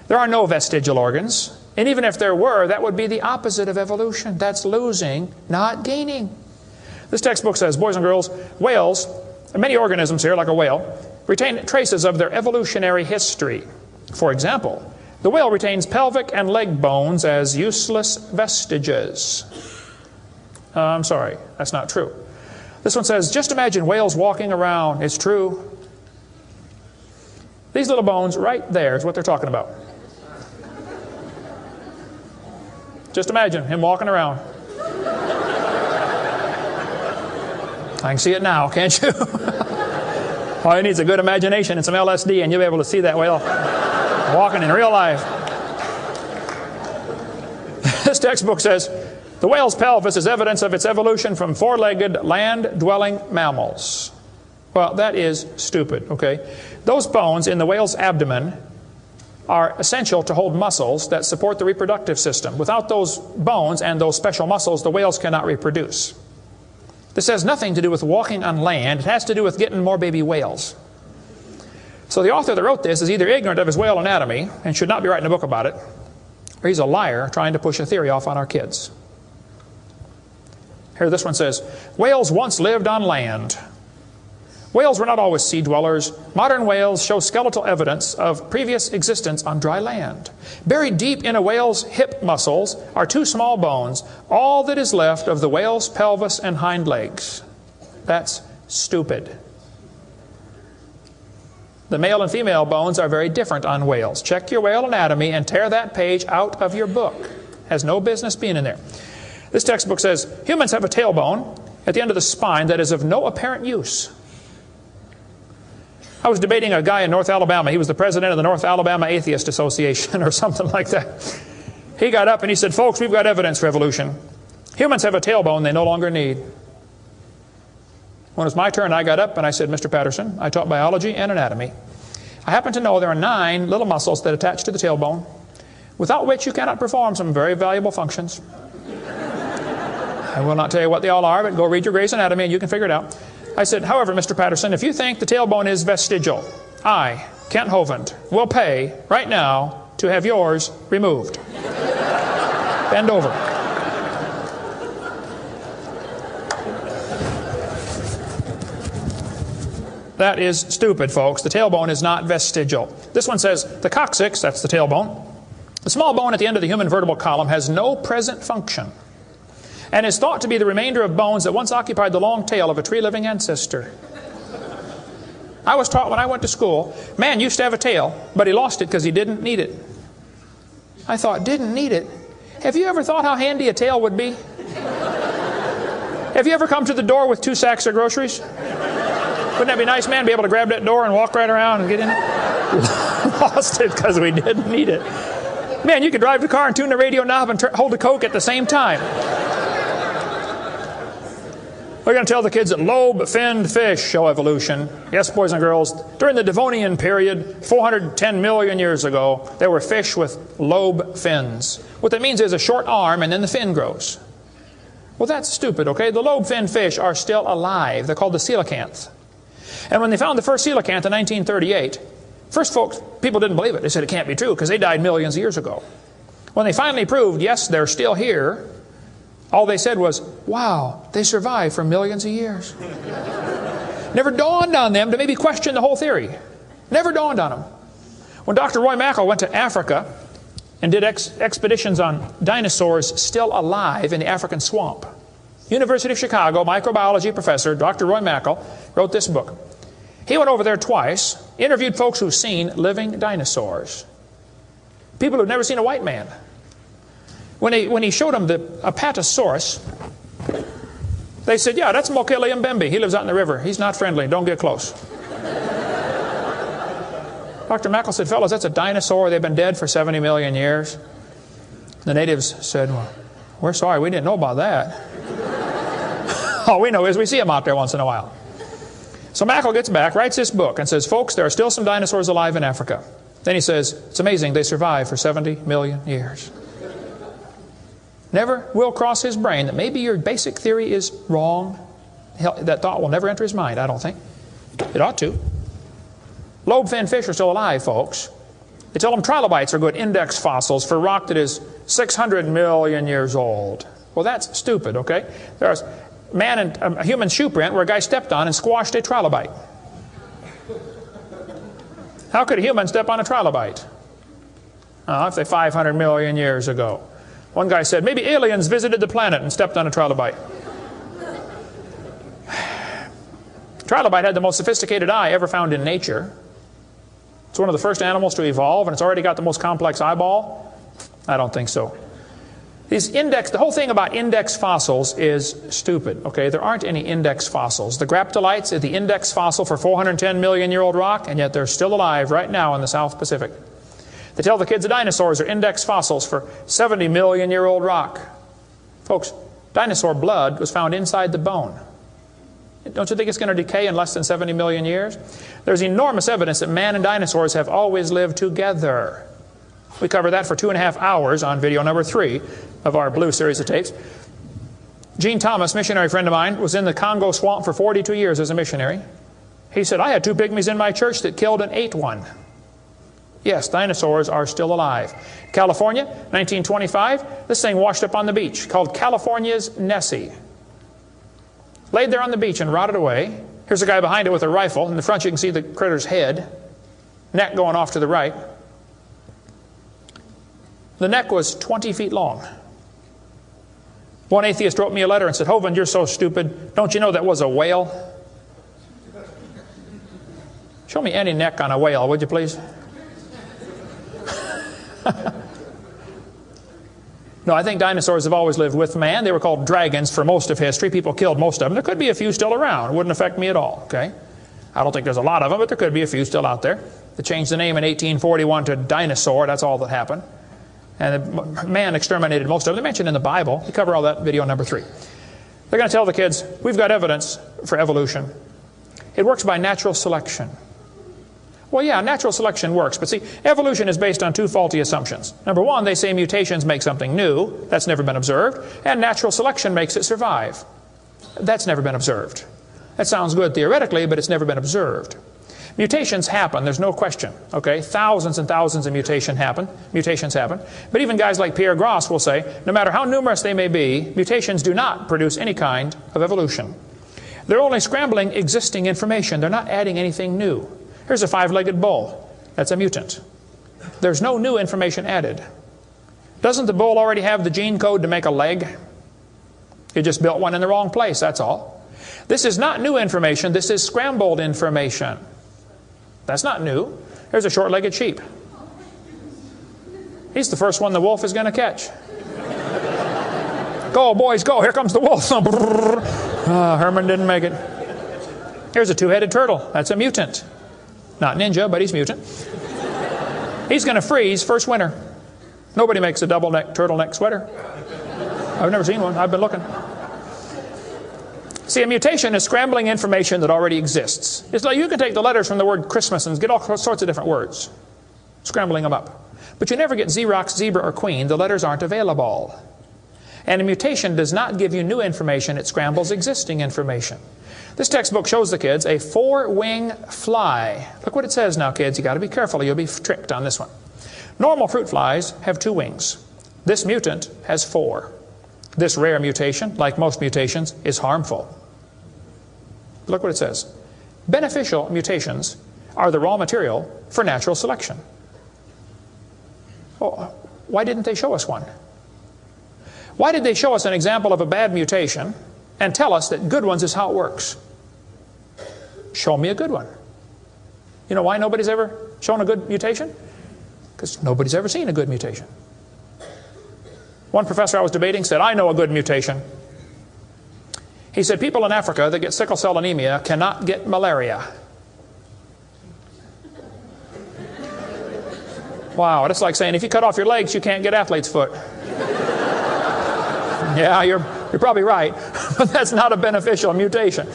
There are no vestigial organs. And even if there were, that would be the opposite of evolution. That's losing, not gaining. This textbook says, boys and girls, whales, and many organisms here, like a whale, retain traces of their evolutionary history. For example, the whale retains pelvic and leg bones as useless vestiges. I'm sorry, that's not true. This one says, just imagine whales walking around. It's true. These little bones right there is what they're talking about. Just imagine him walking around. I can see it now, can't you? All you need is a good imagination and some LSD and you'll be able to see that whale walking in real life. This textbook says, the whale's pelvis is evidence of its evolution from four-legged land-dwelling mammals. Well, that is stupid, okay? Those bones in the whale's abdomen are essential to hold muscles that support the reproductive system. Without those bones and those special muscles, the whales cannot reproduce. This has nothing to do with walking on land. It has to do with getting more baby whales. So the author that wrote this is either ignorant of his whale anatomy and should not be writing a book about it, or he's a liar trying to push a theory off on our kids. Here, this one says, whales once lived on land. Whales were not always sea dwellers. Modern whales show skeletal evidence of previous existence on dry land. Buried deep in a whale's hip muscles are two small bones, all that is left of the whale's pelvis and hind legs. That's stupid. The male and female bones are very different on whales. Check your whale anatomy and tear that page out of your book. Has no business being in there. This textbook says, humans have a tailbone at the end of the spine that is of no apparent use. I was debating a guy in North Alabama. He was the president of the North Alabama Atheist Association or something like that. He got up and he said, folks, we've got evidence for evolution. Humans have a tailbone they no longer need. When it was my turn, I got up and I said, Mr. Patterson, I taught biology and anatomy. I happen to know there are 9 little muscles that attach to the tailbone, without which you cannot perform some very valuable functions. I will not tell you what they all are, but go read your Gray's Anatomy and you can figure it out. I said, however, Mr. Patterson, if you think the tailbone is vestigial, I, Kent Hovind, will pay right now to have yours removed. Bend over. That is stupid, folks. The tailbone is not vestigial. This one says, the coccyx, that's the tailbone, the small bone at the end of the human vertebral column, has no present function and is thought to be the remainder of bones that once occupied the long tail of a tree-living ancestor. I was taught when I went to school, man used to have a tail, but he lost it because he didn't need it. I thought, didn't need it? Have you ever thought how handy a tail would be? Have you ever come to the door with 2 sacks of groceries? Wouldn't that be nice, man, be able to grab that door and walk right around and get in it? Lost it because we didn't need it. Man, you could drive the car and tune the radio knob and hold the Coke at the same time. We're going to tell the kids that lobe-finned fish show evolution. Yes, boys and girls, during the Devonian period, 410 million years ago, there were fish with lobe fins. What that means is a short arm and then the fin grows. Well, that's stupid, okay? The lobe-finned fish are still alive. They're called the coelacanth. And when they found the first coelacanth in 1938, people didn't believe it. They said it can't be true because they died millions of years ago. When they finally proved, yes, they're still here, all they said was, wow, they survived for millions of years. Never dawned on them to maybe question the whole theory. Never dawned on them. When Dr. Roy Mackal went to Africa and did expeditions on dinosaurs still alive in the African swamp, University of Chicago microbiology professor Dr. Roy Mackal wrote this book. He went over there twice, interviewed folks who've seen living dinosaurs. People who've never seen a white man. When he showed them the Apatosaurus, they said, yeah, that's Mokele Mbembe. He lives out in the river. He's not friendly. Don't get close. Dr. Mackal said, fellows, that's a dinosaur. They've been dead for 70 million years. The natives said, well, we're sorry. We didn't know about that. All we know is we see them out there once in a while. So Mackal gets back, writes this book, and says, folks, there are still some dinosaurs alive in Africa. Then he says, it's amazing. They survived for 70 million years. Never will cross his brain that maybe your basic theory is wrong. That thought will never enter his mind, I don't think. It ought to. Lobe-finned fish are still alive, folks. They tell them trilobites are good index fossils for rock that is 600 million years old. Well, that's stupid, okay? There's a human shoe print where a guy stepped on and squashed a trilobite. How could a human step on a trilobite? If they're 500 million years ago. One guy said, maybe aliens visited the planet and stepped on a trilobite. Trilobite had the most sophisticated eye ever found in nature. It's one of the first animals to evolve, and it's already got the most complex eyeball. I don't think so. The whole thing about index fossils is stupid, okay? There aren't any index fossils. The graptolites are the index fossil for 410 million year old rock, and yet they're still alive right now in the South Pacific. They tell the kids the dinosaurs are index fossils for 70 million year old rock. Folks, dinosaur blood was found inside the bone. Don't you think it's going to decay in less than 70 million years? There's enormous evidence that man and dinosaurs have always lived together. We cover that for 2.5 hours on video number 3 of our Blue series of tapes. Gene Thomas, missionary friend of mine, was in the Congo swamp for 42 years as a missionary. He said, I had 2 pygmies in my church that killed and ate one. Yes, dinosaurs are still alive. California, 1925, this thing washed up on the beach called California's Nessie. Laid there on the beach and rotted away. Here's a guy behind it with a rifle. In the front you can see the critter's head, neck going off to the right. The neck was 20 feet long. One atheist wrote me a letter and said, Hovind, you're so stupid. Don't you know that was a whale? Show me any neck on a whale, would you please? No, I think dinosaurs have always lived with man. They were called dragons for most of history. People killed most of them. There could be a few still around. It wouldn't affect me at all, okay? I don't think there's a lot of them, but there could be a few still out there. They changed the name in 1841 to dinosaur. That's all that happened. And man exterminated most of them. They're mentioned in the Bible. We cover all that in video number 3. They're going to tell the kids, we've got evidence for evolution. It works by natural selection. Well, yeah, natural selection works, but see, evolution is based on 2 faulty assumptions. Number 1, they say mutations make something new. That's never been observed. And natural selection makes it survive. That's never been observed. That sounds good theoretically, but it's never been observed. Mutations happen, there's no question, okay? Thousands and thousands of mutations happen. But even guys like Pierre Gross will say, no matter how numerous they may be, mutations do not produce any kind of evolution. They're only scrambling existing information. They're not adding anything new. Here's a 5-legged bull. That's a mutant. There's no new information added. Doesn't the bull already have the gene code to make a leg? You just built one in the wrong place, that's all. This is not new information. This is scrambled information. That's not new. Here's a short-legged sheep. He's the first one the wolf is going to catch. Go, boys, go. Here comes the wolf. Herman didn't make it. Here's a 2-headed turtle. That's a mutant. Not ninja, but he's mutant. He's going to freeze first winter. Nobody makes a double-neck turtleneck sweater. I've never seen one. I've been looking. See, a mutation is scrambling information that already exists. It's like you can take the letters from the word Christmas and get all sorts of different words, scrambling them up. But you never get Xerox, zebra, or queen. The letters aren't available. And a mutation does not give you new information. It scrambles existing information. This textbook shows the kids a 4-wing fly. Look what it says now, kids. You've got to be careful or you'll be tricked on this one. Normal fruit flies have 2 wings. This mutant has 4. This rare mutation, like most mutations, is harmful. Look what it says. Beneficial mutations are the raw material for natural selection. Oh, why didn't they show us one? Why did they show us an example of a bad mutation and tell us that good ones is how it works? Show me a good one. You know why nobody's ever shown a good mutation? Because nobody's ever seen a good mutation. One professor I was debating said, I know a good mutation. He said, people in Africa that get sickle cell anemia cannot get malaria. Wow, that's like saying if you cut off your legs, you can't get athlete's foot. Yeah, you're probably right, but that's not a beneficial mutation.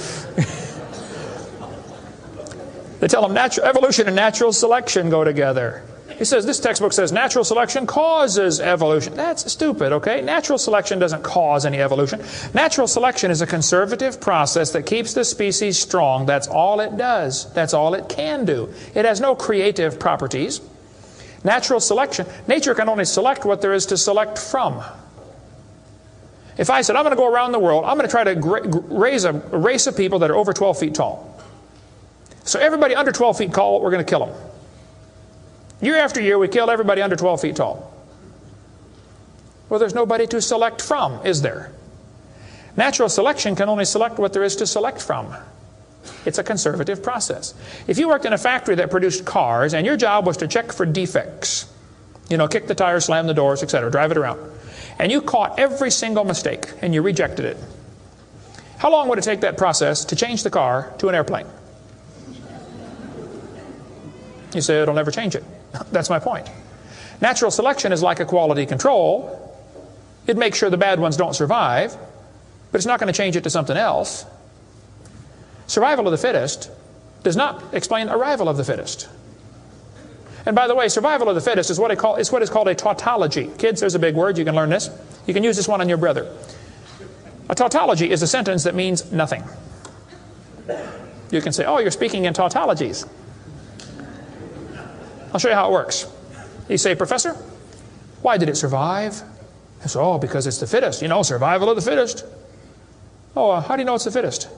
They tell them evolution and natural selection go together. He says, this textbook says natural selection causes evolution. That's stupid, okay? Natural selection doesn't cause any evolution. Natural selection is a conservative process that keeps the species strong. That's all it does. That's all it can do. It has no creative properties. Natural selection, nature can only select what there is to select from. If I said, I'm going to go around the world, I'm going to try to raise a race of people that are over 12 feet tall. So everybody under 12 feet tall, we're going to kill them. Year after year, we kill everybody under 12 feet tall. Well, there's nobody to select from, is there? Natural selection can only select what there is to select from. It's a conservative process. If you worked in a factory that produced cars and your job was to check for defects, you know, kick the tires, slam the doors, etc., drive it around, and you caught every single mistake and you rejected it, how long would it take that process to change the car to an airplane? You say it'll never change it. That's my point. Natural selection is like a quality control. It makes sure the bad ones don't survive, but it's not going to change it to something else. Survival of the fittest does not explain arrival of the fittest. And by the way, survival of the fittest is what is called a tautology. Kids, there's a big word. You can learn this. You can use this one on your brother. A tautology is a sentence that means nothing. You can say, oh, you're speaking in tautologies. I'll show you how it works. You say, Professor, why did it survive? I say, oh, because it's the fittest. You know, survival of the fittest. Oh, how do you know it's the fittest?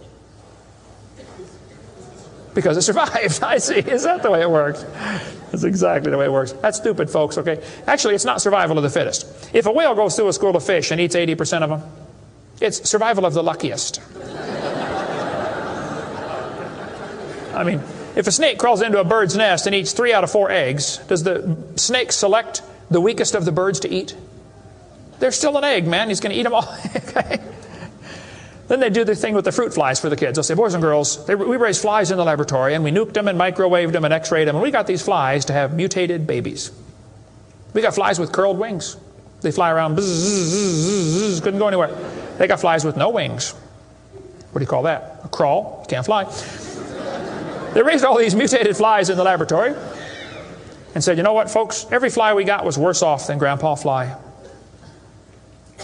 Because it survived. I see. Is that the way it works? That's exactly the way it works. That's stupid, folks, okay? Actually, it's not survival of the fittest. If a whale goes through a school of fish and eats 80% of them, it's survival of the luckiest. I mean, if a snake crawls into a bird's nest and eats 3 out of 4 eggs, does the snake select the weakest of the birds to eat? There's still an egg, man. He's going to eat them all. Okay? Then they do the thing with the fruit flies for the kids. They'll say, boys and girls, we raised flies in the laboratory, and we nuked them and microwaved them and x-rayed them, and we got these flies to have mutated babies. We got flies with curled wings. They fly around, bzz, bzz, bzz, bzz, couldn't go anywhere. They got flies with no wings. What do you call that? A crawl. You can't fly. They raised all these mutated flies in the laboratory and said, you know what, folks? Every fly we got was worse off than Grandpa Fly.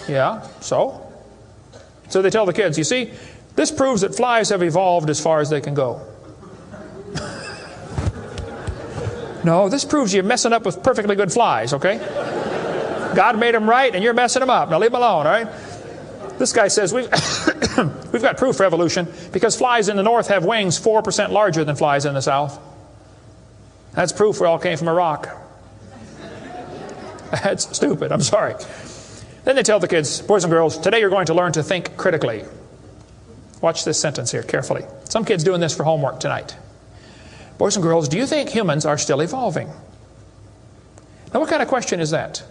Yeah, so? So they tell the kids, you see, this proves that flies have evolved as far as they can go. No, this proves you're messing up with perfectly good flies, okay? God made them right and you're messing them up. Now leave them alone, all right? This guy says we've got proof for evolution because flies in the north have wings 4% larger than flies in the south. That's proof we all came from a rock. That's stupid, I'm sorry. Then they tell the kids, boys and girls, today you're going to learn to think critically. Watch this sentence here carefully. Some kids doing this for homework tonight. Boys and girls, do you think humans are still evolving? Now what kind of question is that?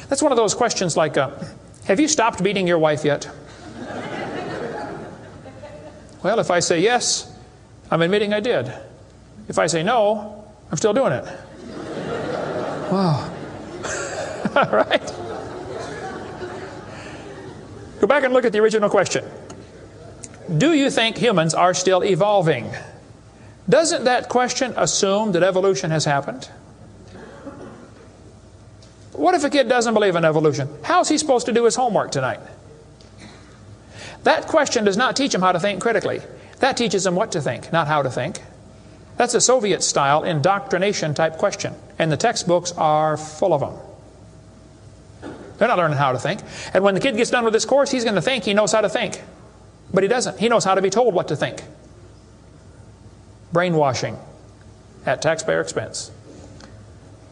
That's one of those questions like, have you stopped beating your wife yet? Well, if I say yes, I'm admitting I did. If I say no, I'm still doing it. Wow. All right. Go back and look at the original question. Do you think humans are still evolving? Doesn't that question assume that evolution has happened? What if a kid doesn't believe in evolution? How's he supposed to do his homework tonight? That question does not teach him how to think critically. That teaches him what to think, not how to think. That's a Soviet-style indoctrination type question. And the textbooks are full of them. They're not learning how to think. And when the kid gets done with this course, he's going to think he knows how to think. But he doesn't. He knows how to be told what to think. Brainwashing at taxpayer expense.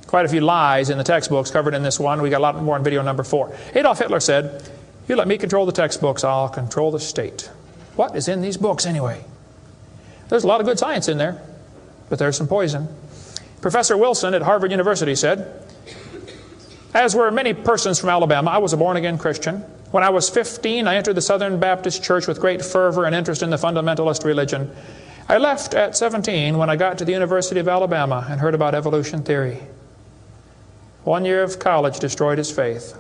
Quite a few lies in the textbooks covered in this one. We got a lot more in video number 4. Adolf Hitler said, "You let me control the textbooks, I'll control the state." What is in these books anyway? There's a lot of good science in there, but there's some poison. Professor Wilson at Harvard University said, "As were many persons from Alabama, I was a born-again Christian. When I was 15, I entered the Southern Baptist Church with great fervor and interest in the fundamentalist religion. I left at 17 when I got to the University of Alabama and heard about evolution theory. 1 year of college destroyed his faith."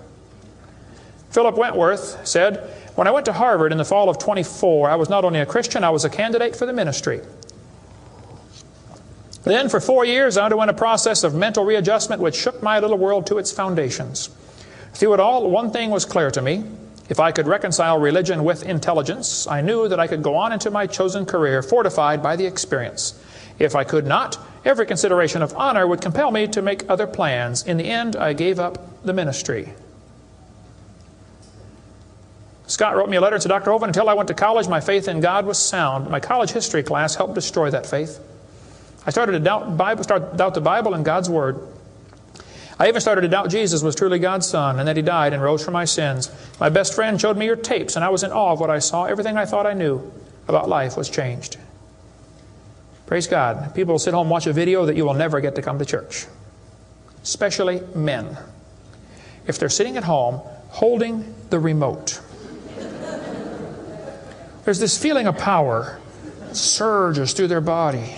Philip Wentworth said, "When I went to Harvard in the fall of 24, I was not only a Christian, I was a candidate for the ministry. Then for 4 years I underwent a process of mental readjustment which shook my little world to its foundations. Through it all, one thing was clear to me. If I could reconcile religion with intelligence, I knew that I could go on into my chosen career fortified by the experience. If I could not, every consideration of honor would compel me to make other plans. In the end, I gave up the ministry." Scott wrote me a letter and said, "Dr. Hovind, until I went to college, my faith in God was sound. My college history class helped destroy that faith. I started to doubt the Bible and God's Word. I even started to doubt Jesus was truly God's Son and that He died and rose for my sins. My best friend showed me your tapes and I was in awe of what I saw. Everything I thought I knew about life was changed." Praise God. People will sit home and watch a video that you will never get to come to church. Especially men. If they're sitting at home holding the remote. There's this feeling of power that surges through their body.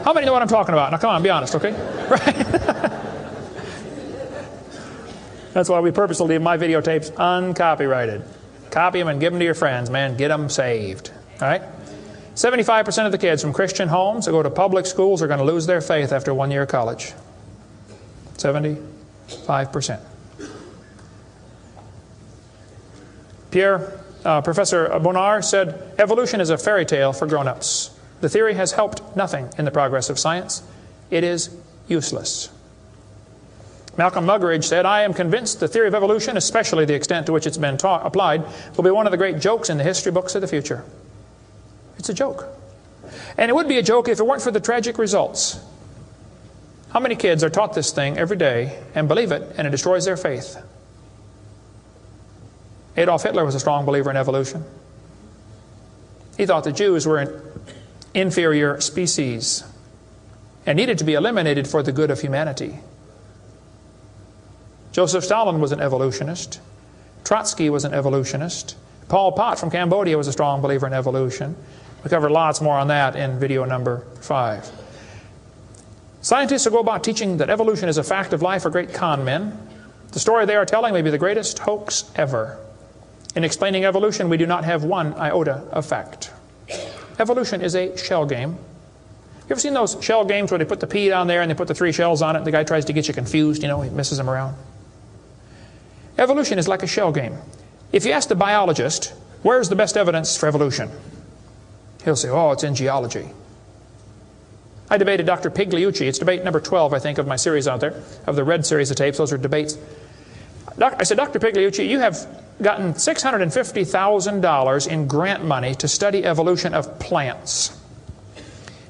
How many know what I'm talking about? Now come on, be honest, okay? Right? That's why we purposely leave my videotapes uncopyrighted. Copy them and give them to your friends, man. Get them saved. All right? 75% of the kids from Christian homes that go to public schools are going to lose their faith after 1 year of college. 75%. Professor Bonar said, "Evolution is a fairy tale for grown-ups. The theory has helped nothing in the progress of science. It is useless." Malcolm Muggeridge said, "I am convinced the theory of evolution, especially the extent to which it's been applied, will be one of the great jokes in the history books of the future." It's a joke. And it would be a joke if it weren't for the tragic results. How many kids are taught this thing every day and believe it, and it destroys their faith? Adolf Hitler was a strong believer in evolution. He thought the Jews were an inferior species and needed to be eliminated for the good of humanity. Joseph Stalin was an evolutionist. Trotsky was an evolutionist. Pol Pot from Cambodia was a strong believer in evolution. We covered lots more on that in video number 5. Scientists who go about teaching that evolution is a fact of life are great con men. The story they are telling may be the greatest hoax ever. In explaining evolution, we do not have one iota of fact. Evolution is a shell game. You ever seen those shell games where they put the pea down there and they put the 3 shells on it and the guy tries to get you confused, you know, he messes them around? Evolution is like a shell game. If you ask the biologist, where's the best evidence for evolution? He'll say, oh, it's in geology. I debated Dr. Pigliucci. It's debate number 12, I think, of my series out there, of the red series of tapes. Those are debates. I said, Dr. Pigliucci, you have gotten $650,000 in grant money to study evolution of plants.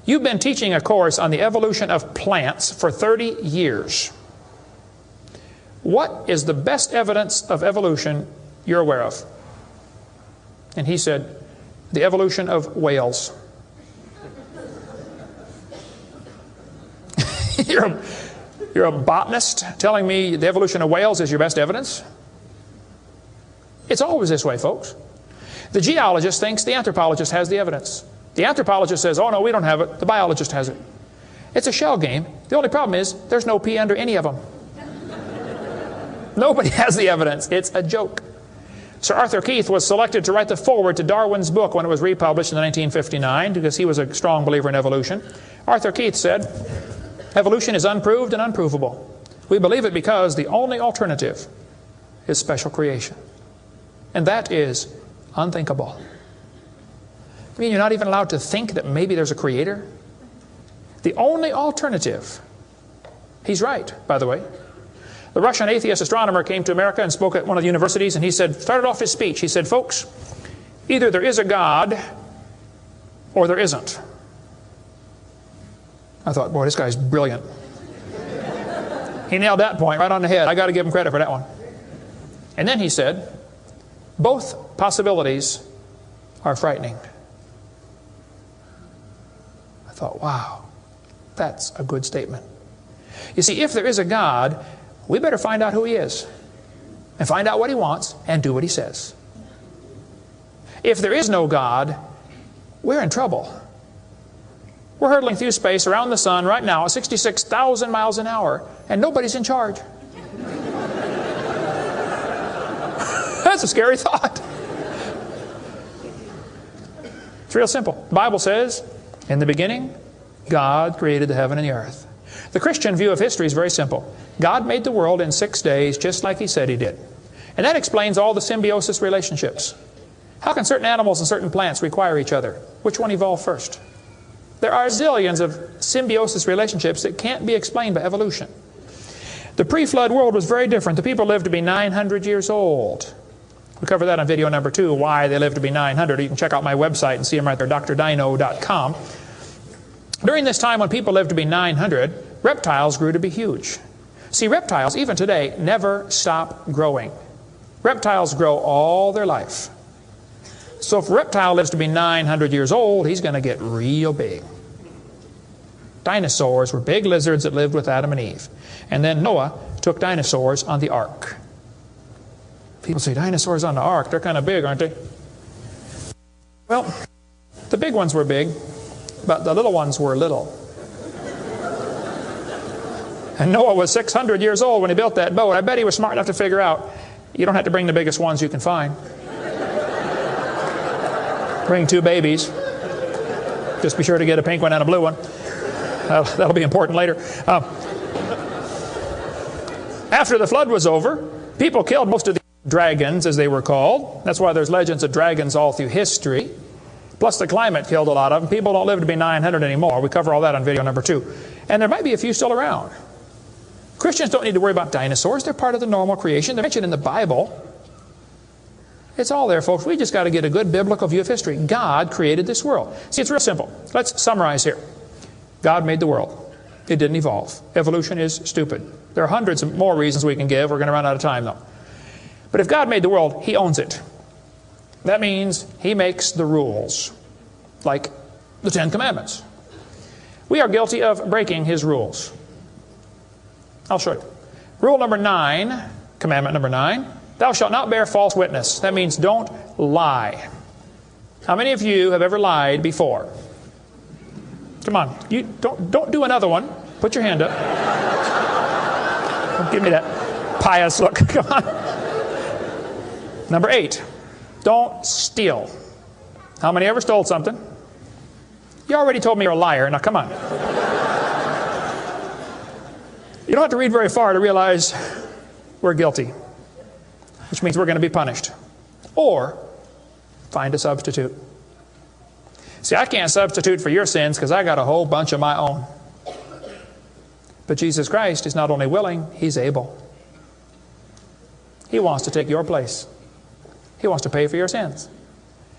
You've been teaching a course on the evolution of plants for 30 years. What is the best evidence of evolution you're aware of? And he said, the evolution of whales. You're a botanist telling me the evolution of whales is your best evidence? It's always this way, folks. The geologist thinks the anthropologist has the evidence. The anthropologist says, oh no, we don't have it. The biologist has it. It's a shell game. The only problem is there's no pea under any of them. Nobody has the evidence. It's a joke. Sir Arthur Keith was selected to write the foreword to Darwin's book when it was republished in 1959 because he was a strong believer in evolution. Arthur Keith said, "Evolution is unproved and unprovable. We believe it because the only alternative is special creation. And that is unthinkable." I mean, you're not even allowed to think that maybe there's a creator? The only alternative. He's right, by the way. The Russian atheist astronomer came to America and spoke at one of the universities, and he started off his speech, he said, "Folks, either there is a God or there isn't." I thought, boy, this guy's brilliant. He nailed that point right on the head. I got to give him credit for that one. And then he said, "Both possibilities are frightening." I thought, wow, that's a good statement. You see, if there is a God, we better find out who He is and find out what He wants and do what He says. If there is no God, we're in trouble. We're hurtling through space around the sun right now at 66,000 miles an hour, and nobody's in charge. That's a scary thought. It's real simple. The Bible says, in the beginning, God created the heaven and the earth. The Christian view of history is very simple. God made the world in 6 days just like He said He did. And that explains all the symbiosis relationships. How can certain animals and certain plants require each other? Which one evolved first? There are zillions of symbiosis relationships that can't be explained by evolution. The pre-flood world was very different. The people lived to be 900 years old. We cover that on video number 2, why they lived to be 900. You can check out my website and see them right there, drdino.com. During this time when people lived to be 900, reptiles grew to be huge. See, reptiles, even today, never stop growing. Reptiles grow all their life. So if a reptile lives to be 900 years old, he's going to get real big. Dinosaurs were big lizards that lived with Adam and Eve. And then Noah took dinosaurs on the ark. People say, dinosaurs on the ark, they're kind of big, aren't they? Well, the big ones were big, but the little ones were little. And Noah was 600 years old when he built that boat. I bet he was smart enough to figure out, you don't have to bring the biggest ones you can find. Bring 2 babies. Just be sure to get a pink one and a blue one. That'll be important later. After the flood was over, people killed most of the dragons, as they were called. That's why there's legends of dragons all through history. Plus the climate killed a lot of them. People don't live to be 900 anymore. We cover all that on video number 2. And there might be a few still around. Christians don't need to worry about dinosaurs. They're part of the normal creation. They're mentioned in the Bible. It's all there, folks. We just got to get a good biblical view of history. God created this world. See, it's real simple. Let's summarize here. God made the world. It didn't evolve. Evolution is stupid. There are hundreds of more reasons we can give. We're going to run out of time, though. But if God made the world, He owns it. That means He makes the rules, like the 10 Commandments. We are guilty of breaking His rules. I'll show you. Rule number 9, commandment number 9, thou shalt not bear false witness. That means don't lie. How many of you have ever lied before? Come on, you don't do another one. Put your hand up. Don't give me that pious look. Come on. Number 8, don't steal. How many ever stole something? You already told me you're a liar. Now come on. You don't have to read very far to realize we're guilty, which means we're going to be punished. Or find a substitute. See, I can't substitute for your sins because I got a whole bunch of my own. But Jesus Christ is not only willing, He's able. He wants to take your place. He wants to pay for your sins.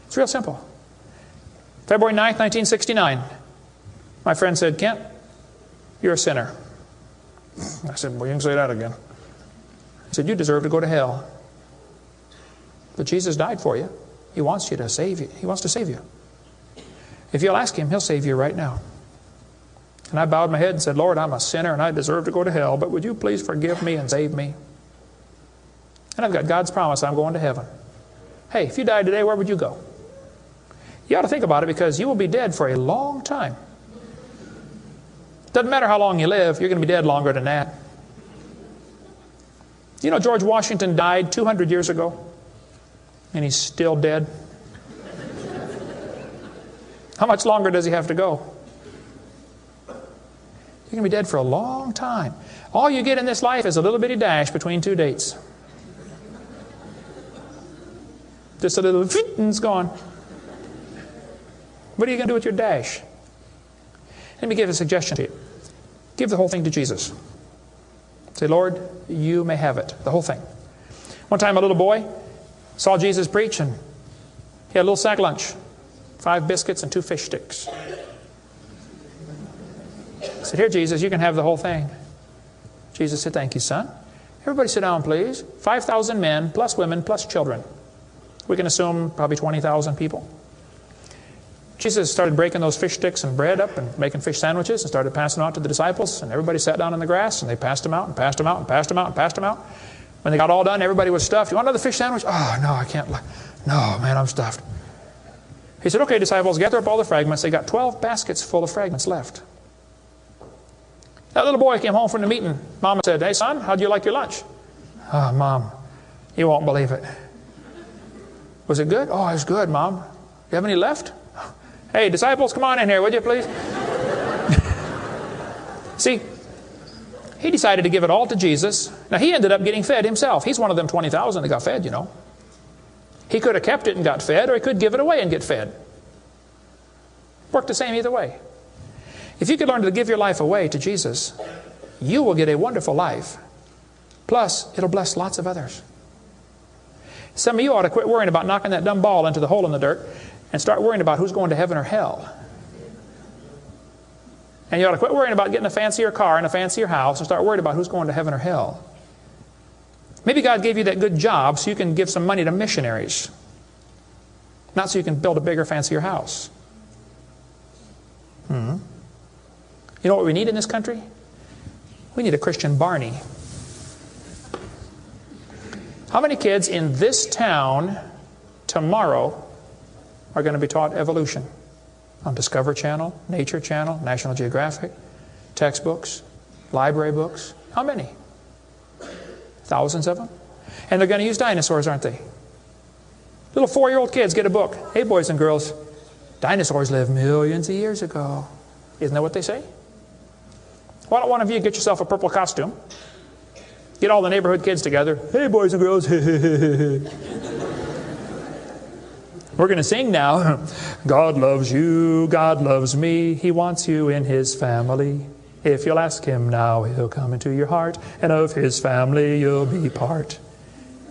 It's real simple. February 9th, 1969. My friend said, Kent, you're a sinner. I said, well, you can say that again. He said, you deserve to go to hell. But Jesus died for you. He wants you to save you. He wants to save you. If you'll ask Him, He'll save you right now. And I bowed my head and said, Lord, I'm a sinner and I deserve to go to hell, but would you please forgive me and save me? And I've got God's promise I'm going to heaven. Hey, if you died today, where would you go? You ought to think about it because you will be dead for a long time. Doesn't matter how long you live, you're going to be dead longer than that. You know, George Washington died 200 years ago. And he's still dead. How much longer does he have to go? You're going to be dead for a long time. All you get in this life is a little bitty dash between two dates. Just a little, and it's gone. What are you going to do with your dash? Let me give a suggestion to you. Give the whole thing to Jesus. Say, Lord, you may have it, the whole thing. One time a little boy saw Jesus preach, and he had a little sack lunch, 5 biscuits and 2 fish sticks. I said, here, Jesus, you can have the whole thing. Jesus said, thank you, son. Everybody sit down, please. 5,000 men, plus women, plus children. We can assume probably 20,000 people. Jesus started breaking those fish sticks and bread up and making fish sandwiches and started passing them out to the disciples. And everybody sat down in the grass and they passed them out and passed them out and passed them out and passed them out. When they got all done, everybody was stuffed. You want another fish sandwich? Oh, no, I can't. No, man, I'm stuffed. He said, okay, disciples, gather up all the fragments. They got 12 baskets full of fragments left. That little boy came home from the meeting. Mama said, hey, son, how'd you like your lunch? Oh, Mom, you won't believe it. Was it good? Oh, it was good, Mom. You have any left? Hey, disciples, come on in here, would you please? See, he decided to give it all to Jesus. Now, he ended up getting fed himself. He's one of them 20,000 that got fed, you know. He could have kept it and got fed, or he could give it away and get fed. Worked the same either way. If you could learn to give your life away to Jesus, you will get a wonderful life. Plus, it'll bless lots of others. Some of you ought to quit worrying about knocking that dumb ball into the hole in the dirt and start worrying about who's going to heaven or hell. And you ought to quit worrying about getting a fancier car and a fancier house and start worrying about who's going to heaven or hell. Maybe God gave you that good job so you can give some money to missionaries, not so you can build a bigger, fancier house. You know what we need in this country? We need a Christian Barney. How many kids in this town tomorrow are going to be taught evolution on Discovery Channel, Nature Channel, National Geographic, textbooks, library books? How many? Thousands of them. And they're going to use dinosaurs, aren't they? Little 4-year-old kids get a book. Hey, boys and girls, dinosaurs lived millions of years ago. Isn't that what they say? Why don't one of you get yourself a purple costume? Get all the neighborhood kids together. Hey, boys and girls. We're going to sing now. God loves you, God loves me. He wants you in His family. If you'll ask Him now, He'll come into your heart, and of His family you'll be part.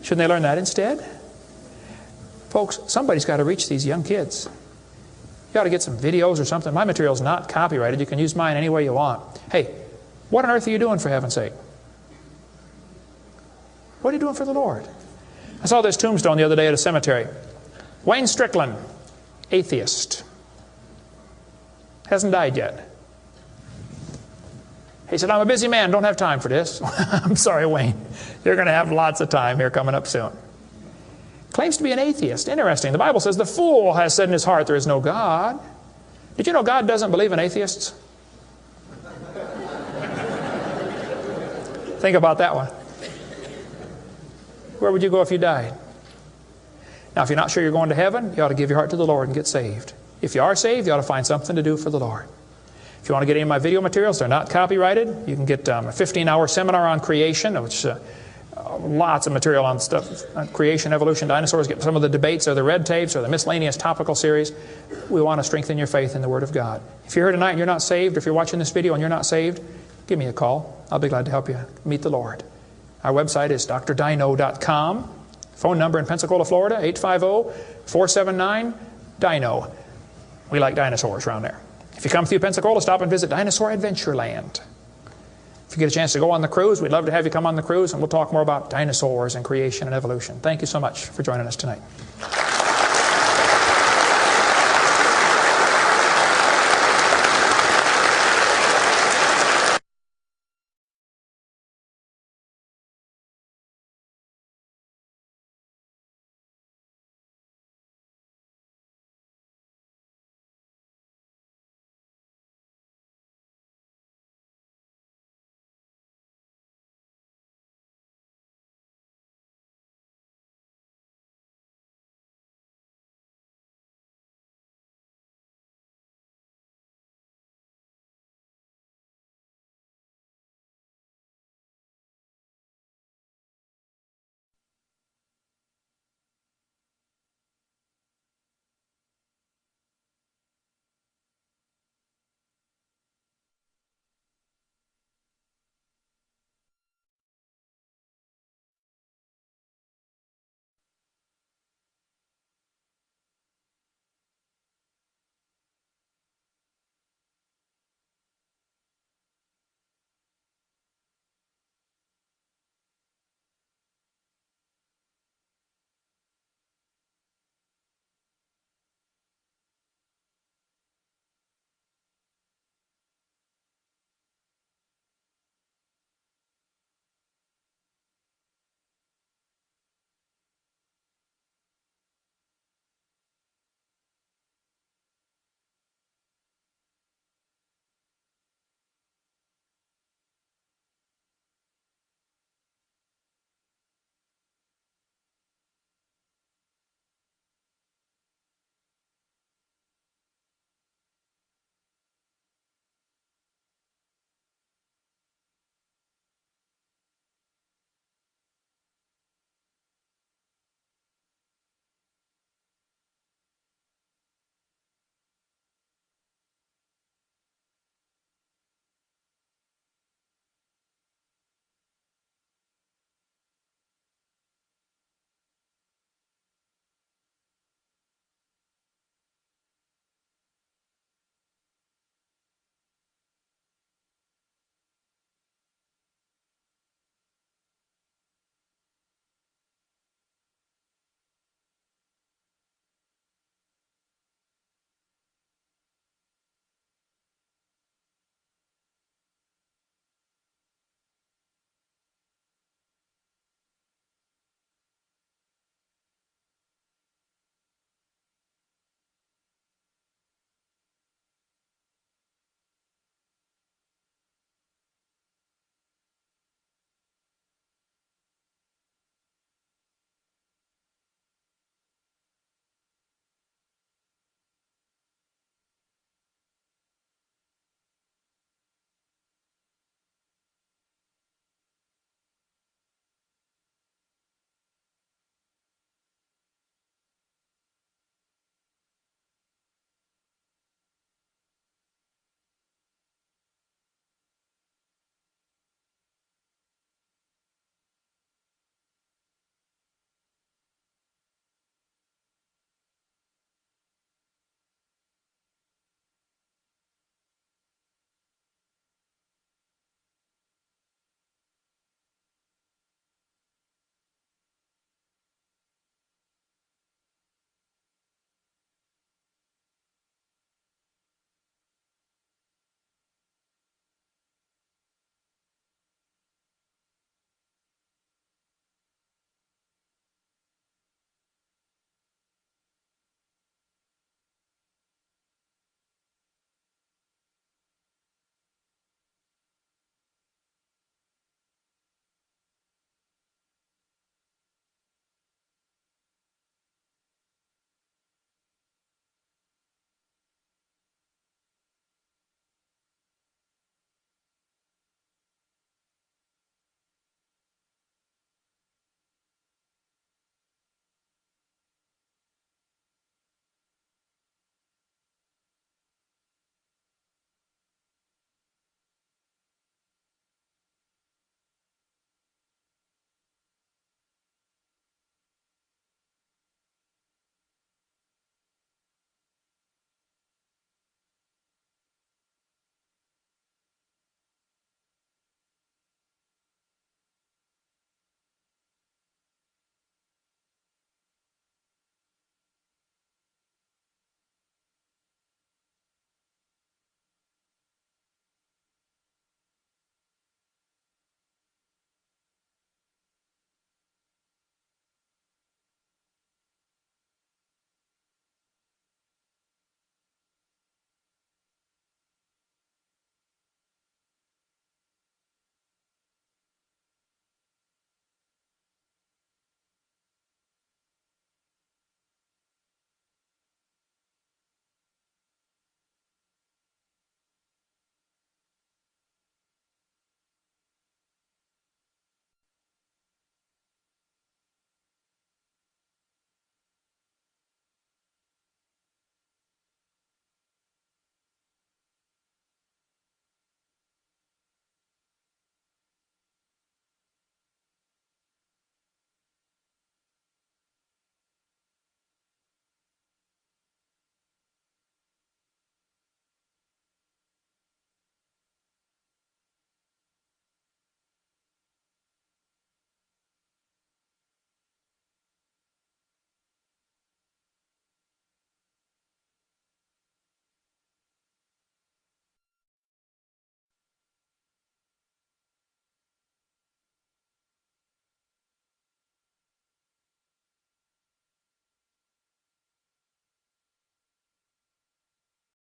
Shouldn't they learn that instead? Folks, somebody's got to reach these young kids. You ought to get some videos or something. My material's not copyrighted. You can use mine any way you want. Hey, what on earth are you doing, for heaven's sake? What are you doing for the Lord? I saw this tombstone the other day at a cemetery. Wayne Strickland, atheist. Hasn't died yet. He said, I'm a busy man, don't have time for this. I'm sorry, Wayne. You're going to have lots of time here coming up soon. Claims to be an atheist. Interesting. The Bible says the fool has said in his heart there is no God. Did you know God doesn't believe in atheists? Think about that one. Where would you go if you died? Now, if you're not sure you're going to heaven, you ought to give your heart to the Lord and get saved. If you are saved, you ought to find something to do for the Lord. If you want to get any of my video materials, they're not copyrighted. You can get a 15-hour seminar on creation, which lots of material on stuff, on creation, evolution, dinosaurs. Get some of the debates or the red tapes or the miscellaneous topical series. We want to strengthen your faith in the Word of God. If you're here tonight and you're not saved, or if you're watching this video and you're not saved, give me a call. I'll be glad to help you meet the Lord. Our website is drdino.com. Phone number in Pensacola, Florida, 850-479-DINO. We like dinosaurs around there. If you come through Pensacola, stop and visit Dinosaur Adventureland. If you get a chance to go on the cruise, we'd love to have you come on the cruise, and we'll talk more about dinosaurs and creation and evolution. Thank you so much for joining us tonight.